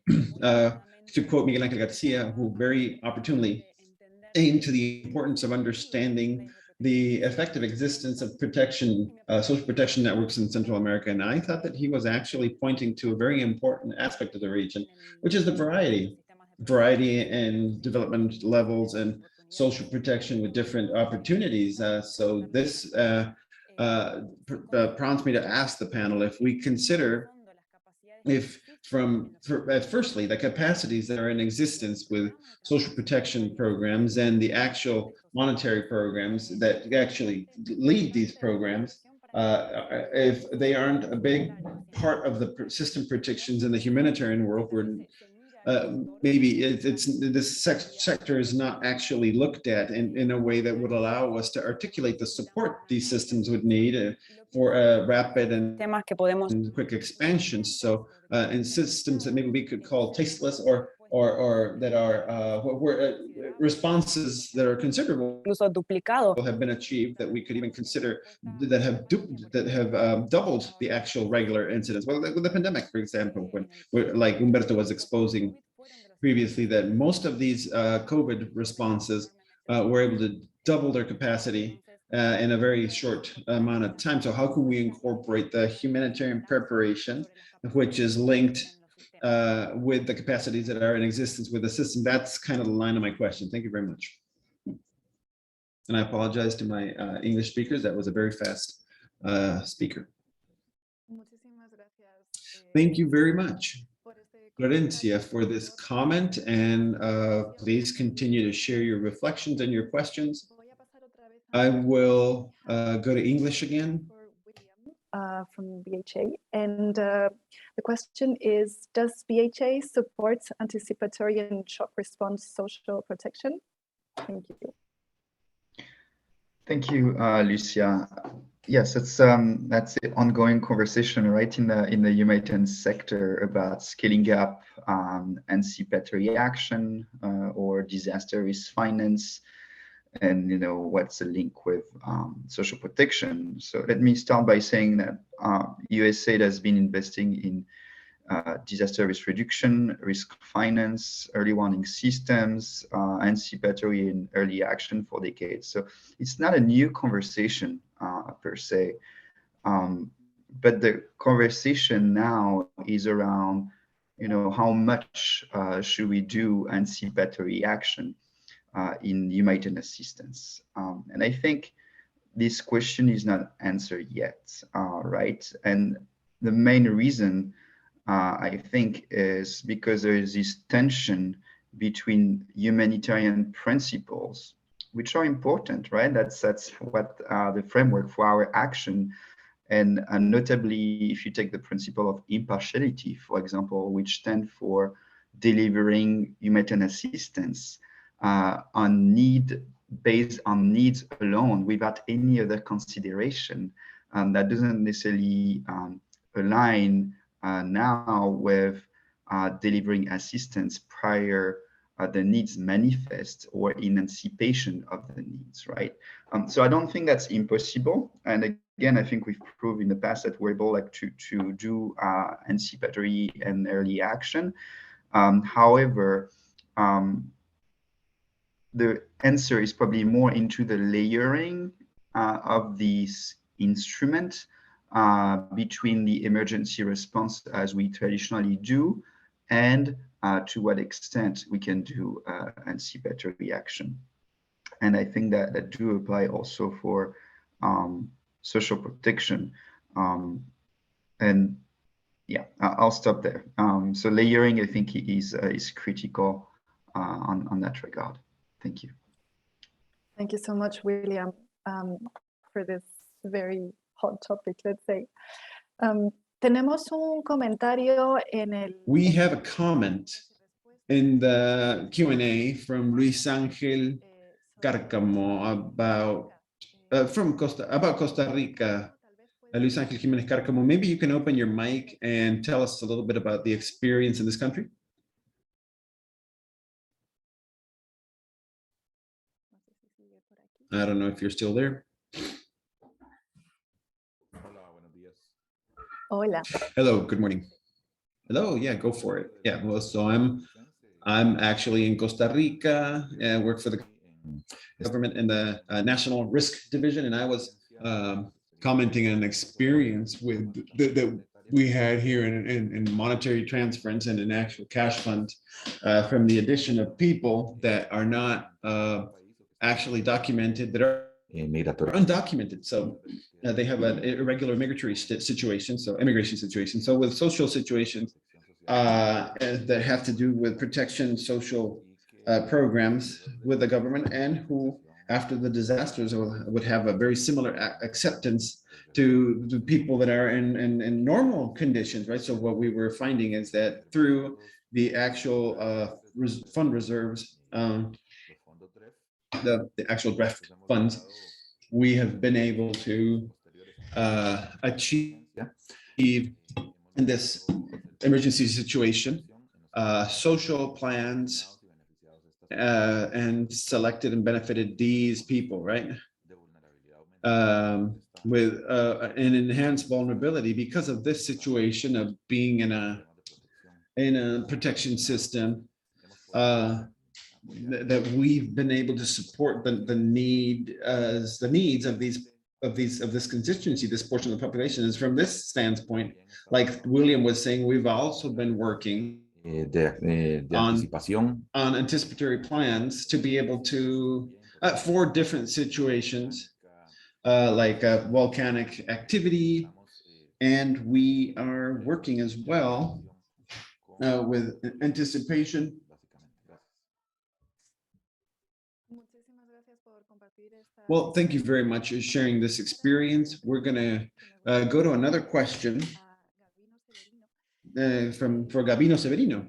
to quote Miguel Ángel Garcia, who very opportunely aimed to the importance of understanding the effective existence of social protection networks in Central America. And I thought that he was actually pointing to a very important aspect of the region, which is the variety and development levels and social protection with different opportunities. So this prompts me to ask the panel if we consider firstly, the capacities that are in existence with social protection programs and the actual monetary programs that actually lead these programs, if they aren't a big part of the system protections in the humanitarian world, where maybe this sector is not actually looked at in a way that would allow us to articulate the support these systems would need for a rapid and quick expansion. So in systems that maybe we could call tasteless or that are responses that are considerable have been achieved, that we could even consider that have doubled the actual regular incidents. Well, like with the pandemic, for example, when like Humberto was exposing previously, that most of these COVID responses were able to double their capacity in a very short amount of time. So how can we incorporate the humanitarian preparation, which is linked with the capacities that are in existence with the system? That's kind of the line of my question. Thank you very much. And I apologize to my English speakers. That was a very fast speaker. Thank you very much, Florencia, for this comment, and please continue to share your reflections and your questions. I will go to English again. From BHA, and the question is, does BHA support anticipatory and shock response social protection? Thank you. Thank you, Lucia. Yes, it's that's the ongoing conversation, right, in the humanitarian sector about scaling up anticipatory action or disaster risk finance, and what's the link with social protection. So let me start by saying that USAID has been investing in disaster risk reduction, risk finance, early warning systems, anticipatory and early action for decades. So it's not a new conversation per se, but the conversation now is around, how much should we do anticipatory action in humanitarian assistance. And I think this question is not answered yet, right? And the main reason I think is because there is this tension between humanitarian principles, which are important, right? That's what the framework for our action. And notably, if you take the principle of impartiality, for example, which stand for delivering humanitarian assistance based on needs alone, without any other consideration, that doesn't necessarily align now with delivering assistance prior the needs manifest or in anticipation of the needs, right? So I don't think that's impossible. And again, I think we've proved in the past that we're able to do anticipatory and early action. However, the answer is probably more into the layering of these instruments between the emergency response as we traditionally do, and to what extent we can do anticipatory action. And I think that do apply also for social protection. And yeah, I'll stop there. So layering, I think, is critical on that regard. Thank you. Thank you so much, William, for this very hot topic, let's say. Tenemos un comentario en el... We have a comment in the Q&A from Luis Ángel Cárcamo about Costa Rica. Luis Ángel Jiménez Cárcamo, maybe you can open your mic and tell us a little bit about the experience in this country. I don't know if you're still there. Hola. Hello, good morning. Hello, yeah, go for it. Yeah, well, so I'm I'm actually in Costa Rica and work for the government in the National Risk Division, and I was commenting on an experience with that we had here in monetary transference and in actual cash funds from the addition of people that are not actually documented, that are undocumented. So they have an irregular migratory situation, so immigration situation. So with social situations that have to do with protection, social programs with the government, and who after the disasters would have a very similar acceptance to the people that are in normal conditions, right? So what we were finding is that through the actual fund reserves, the actual draft funds, we have been able to achieve in this emergency situation social plans and selected and benefited these people, right? With an enhanced vulnerability because of this situation of being in a protection system that we've been able to support the needs of this constituency, this portion of the population. Is from this standpoint, like William was saying, we've also been working on anticipatory plans to be able to for different situations like volcanic activity, and we are working as well with anticipation. Well, thank you very much for sharing this experience. We're going to go to another question for Gabino Severino.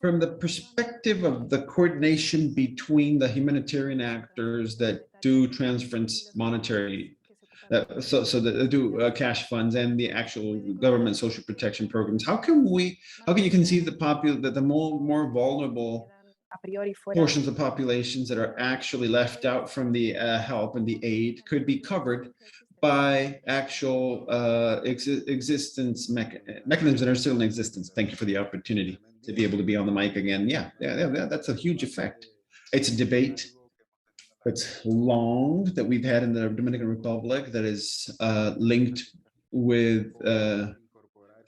From the perspective of the coordination between the humanitarian actors that do transference monetary, so that do cash funds and the actual government social protection programs, how can you conceive the more vulnerable portions of populations that are actually left out from the help and the aid could be covered by actual existence mechanisms that are still in existence? Thank you for the opportunity to be able to be on the mic again. Yeah, that's a huge effect. It's a debate that's long that we've had in the Dominican Republic that is linked with the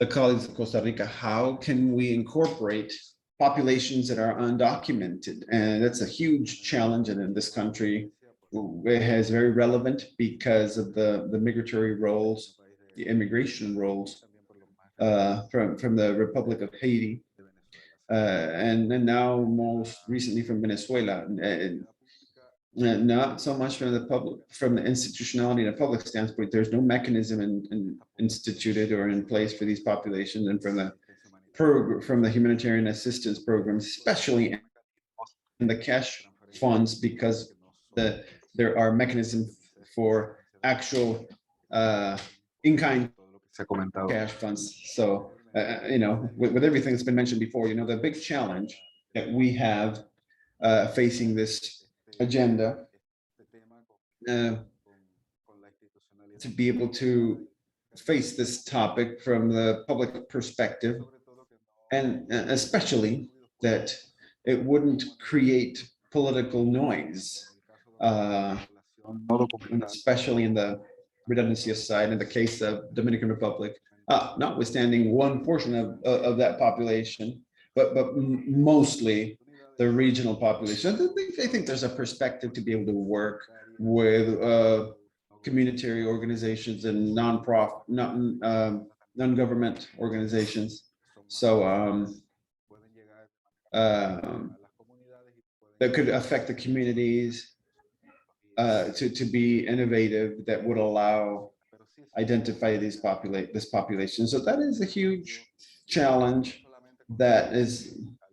colleagues of Costa Rica. How can we incorporate populations that are undocumented? And that's a huge challenge. And in this country, it has very relevant because of the migratory roles, the immigration roles from the Republic of Haiti, and now most recently from Venezuela. And not so much from the institutionality and the public standpoint. There's no mechanism instituted or in place for these populations, and from the humanitarian assistance programs, especially in the cash funds, because there are mechanisms for actual in-kind cash funds. So with everything that's been mentioned before, the big challenge that we have facing this agenda to be able to face this topic from the public perspective, and especially that it wouldn't create political noise, especially in the redundancy side, in the case of Dominican Republic, notwithstanding one portion of that population, but mostly the regional population. I think there's a perspective to be able to work with communitary organizations and non-government organizations. So that could affect the communities to be innovative, that would identify this population. So that is a huge challenge that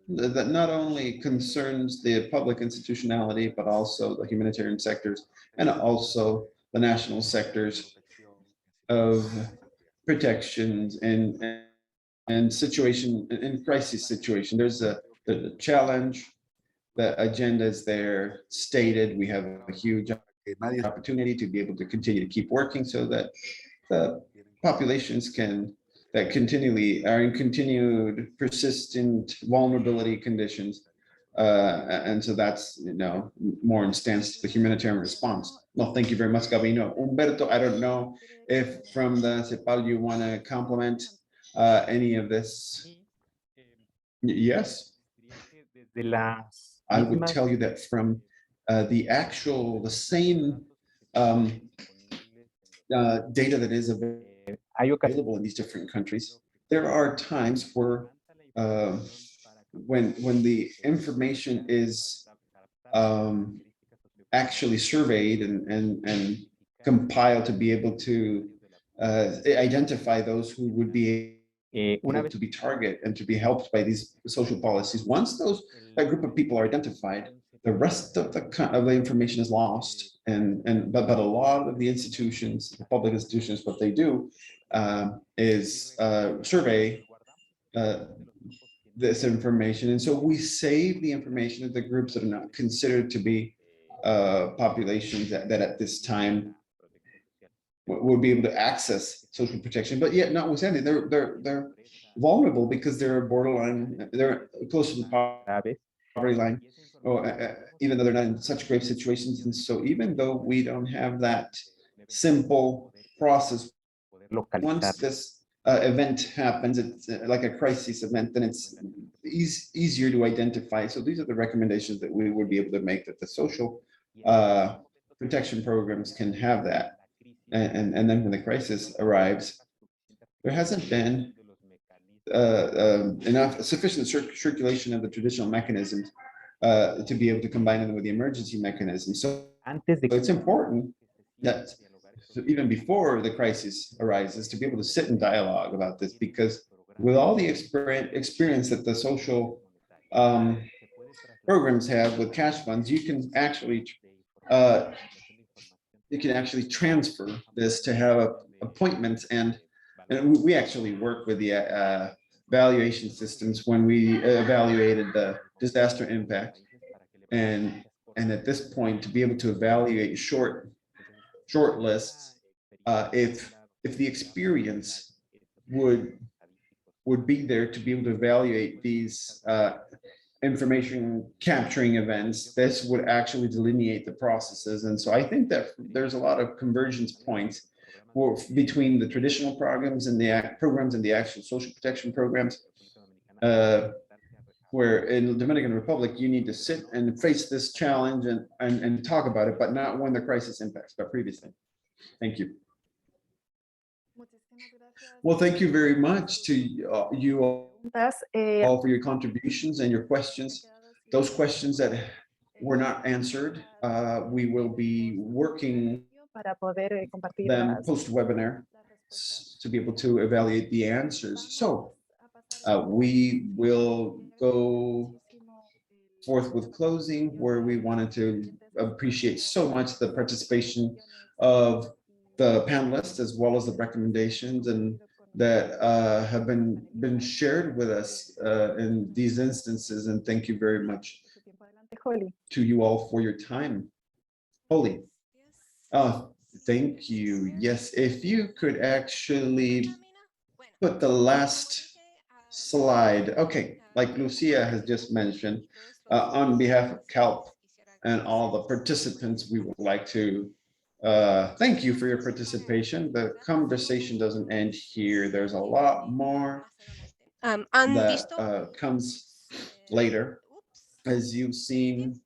not only concerns the public institutionality, but also the humanitarian sectors and also the national sectors of protections and situation in crisis situation. There's the challenge, the agenda is there stated. We have a huge opportunity to be able to continue to keep working so that the populations can that continually are in continued persistent vulnerability conditions. And so that's, more in stance to the humanitarian response. Well, thank you very much, Gabino. Humberto, I don't know if from the CEPAL you want to complement any of this. Yes. I would tell you that from the same data that is available in these different countries, there are times where when the information is actually surveyed and compiled to be able to identify those who would be able to be targeted and to be helped by these social policies. Once that group of people are identified, the rest of the information is lost. But a lot of the institutions, the public institutions, what they do is survey this information. And so we save the information of the groups that are not considered to be populations that at this time would be able to access social protection, but yet notwithstanding, they're vulnerable because they're borderline, they're close to the poverty line, or even though they're not in such grave situations. And so even though we don't have that simple process, once this event happens, it's like a crisis event, then it's easier to identify. So these are the recommendations that we would be able to make, that the social protection programs can have that. And then when the crisis arrives, there hasn't been sufficient circulation of the traditional mechanisms to be able to combine them with the emergency mechanism. So it's important that even before the crisis arises, to be able to sit in dialogue about this, because with all the experience that the social programs have with cash funds, you can actually transfer this to have appointments, and we actually work with the valuation systems when we evaluated the disaster impact, and at this point to be able to evaluate short lists, if the experience would be there to be able to evaluate these information capturing events, this would actually delineate the processes. And so I think that there's a lot of convergence points between the traditional programs and the actual social protection programs, where in the Dominican Republic, you need to sit and face this challenge and talk about it, but not when the crisis impacts, but previously. Thank you. Well, thank you very much to you all for your contributions and your questions. Those questions that were not answered, we will be working them post-webinar to be able to evaluate the answers. So we will go forth with closing, where we wanted to appreciate so much the participation of the panelists, as well as the recommendations and that have been shared with us in these instances. And thank you very much to you all for your time. Holly. Thank you. Yes, if you could actually put the last slide. Okay, like Lucia has just mentioned, on behalf of CALP and all the participants, we would like to thank you for your participation. The conversation doesn't end here. There's a lot more that comes later, as you've seen.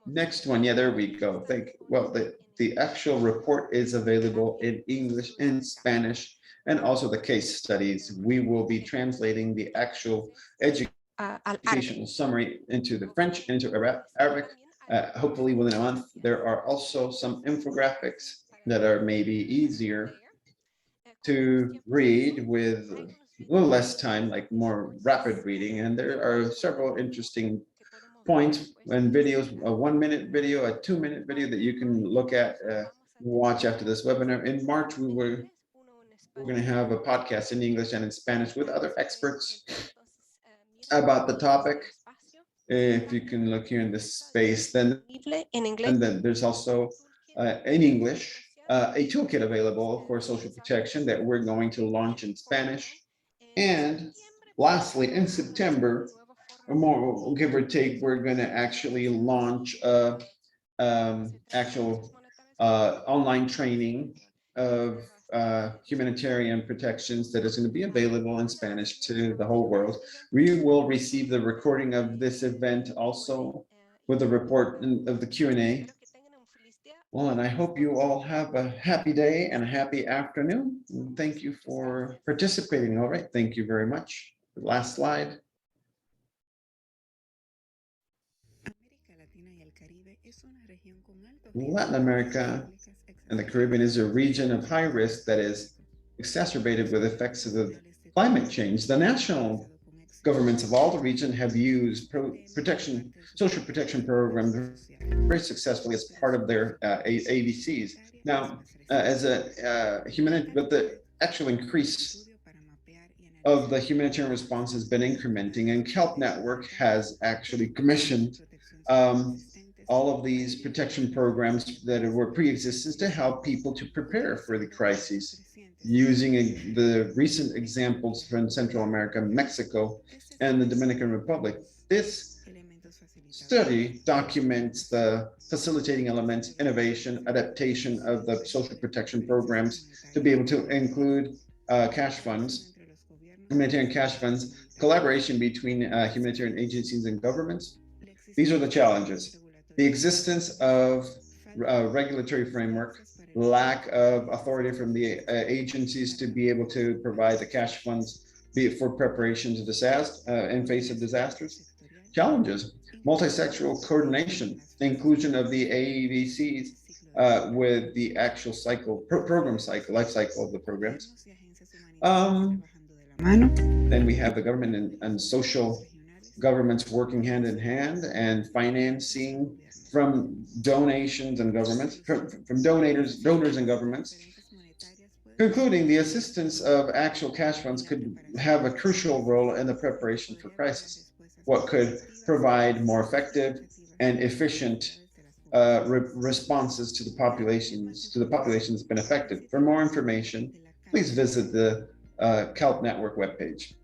Next one, yeah, there we go. Well, the actual report is available in English and Spanish, and also the case studies. We will be translating the actual educational summary into the French, into Arabic, hopefully within a month. There are also some infographics that are maybe easier to read with a little less time, like more rapid reading. And there are several interesting points and videos, a 1-minute video, a 2-minute video that you can look at, watch after this webinar. In March, we're going to have a podcast in English and in Spanish with other experts about the topic. If you can look here in this space, then there's also in English a toolkit available for social protection that we're going to launch in Spanish. And lastly, in September, or more, give or take, we're going to actually launch a actual online training of humanitarian protections that is going to be available in Spanish to the whole world. We will receive the recording of this event also with a report of the Q&A. Well, and I hope you all have a happy day and a happy afternoon. And thank you for participating. All right, thank you very much. The last slide. Latin America and the Caribbean is a region of high risk that is exacerbated with effects of the climate change. The national governments of all the region have used social protection programs very successfully as part of their AVCs. Now, as a but the actual increase of the humanitarian response has been incrementing, and KELP Network has actually commissioned all of these protection programs that were pre-existent to help people to prepare for the crises, using the recent examples from Central America, Mexico, and the Dominican Republic. This study documents the facilitating elements, innovation, adaptation of the social protection programs to be able to include cash funds, humanitarian cash funds, collaboration between humanitarian agencies and governments. These are the challenges. The existence of regulatory framework, lack of authority from the agencies to be able to provide the cash funds, be it for preparation to disaster, in face of disasters. Challenges, multi-sectoral coordination, inclusion of the AEVCs with the actual program cycle, life cycle of the programs. Then we have the government and social governments working hand in hand, and financing from donations and governments, from donors and governments. Concluding, the assistance of actual cash funds could have a crucial role in the preparation for crisis, what could provide more effective and efficient responses to the populations that's been affected. For more information, please visit the KELP Network webpage.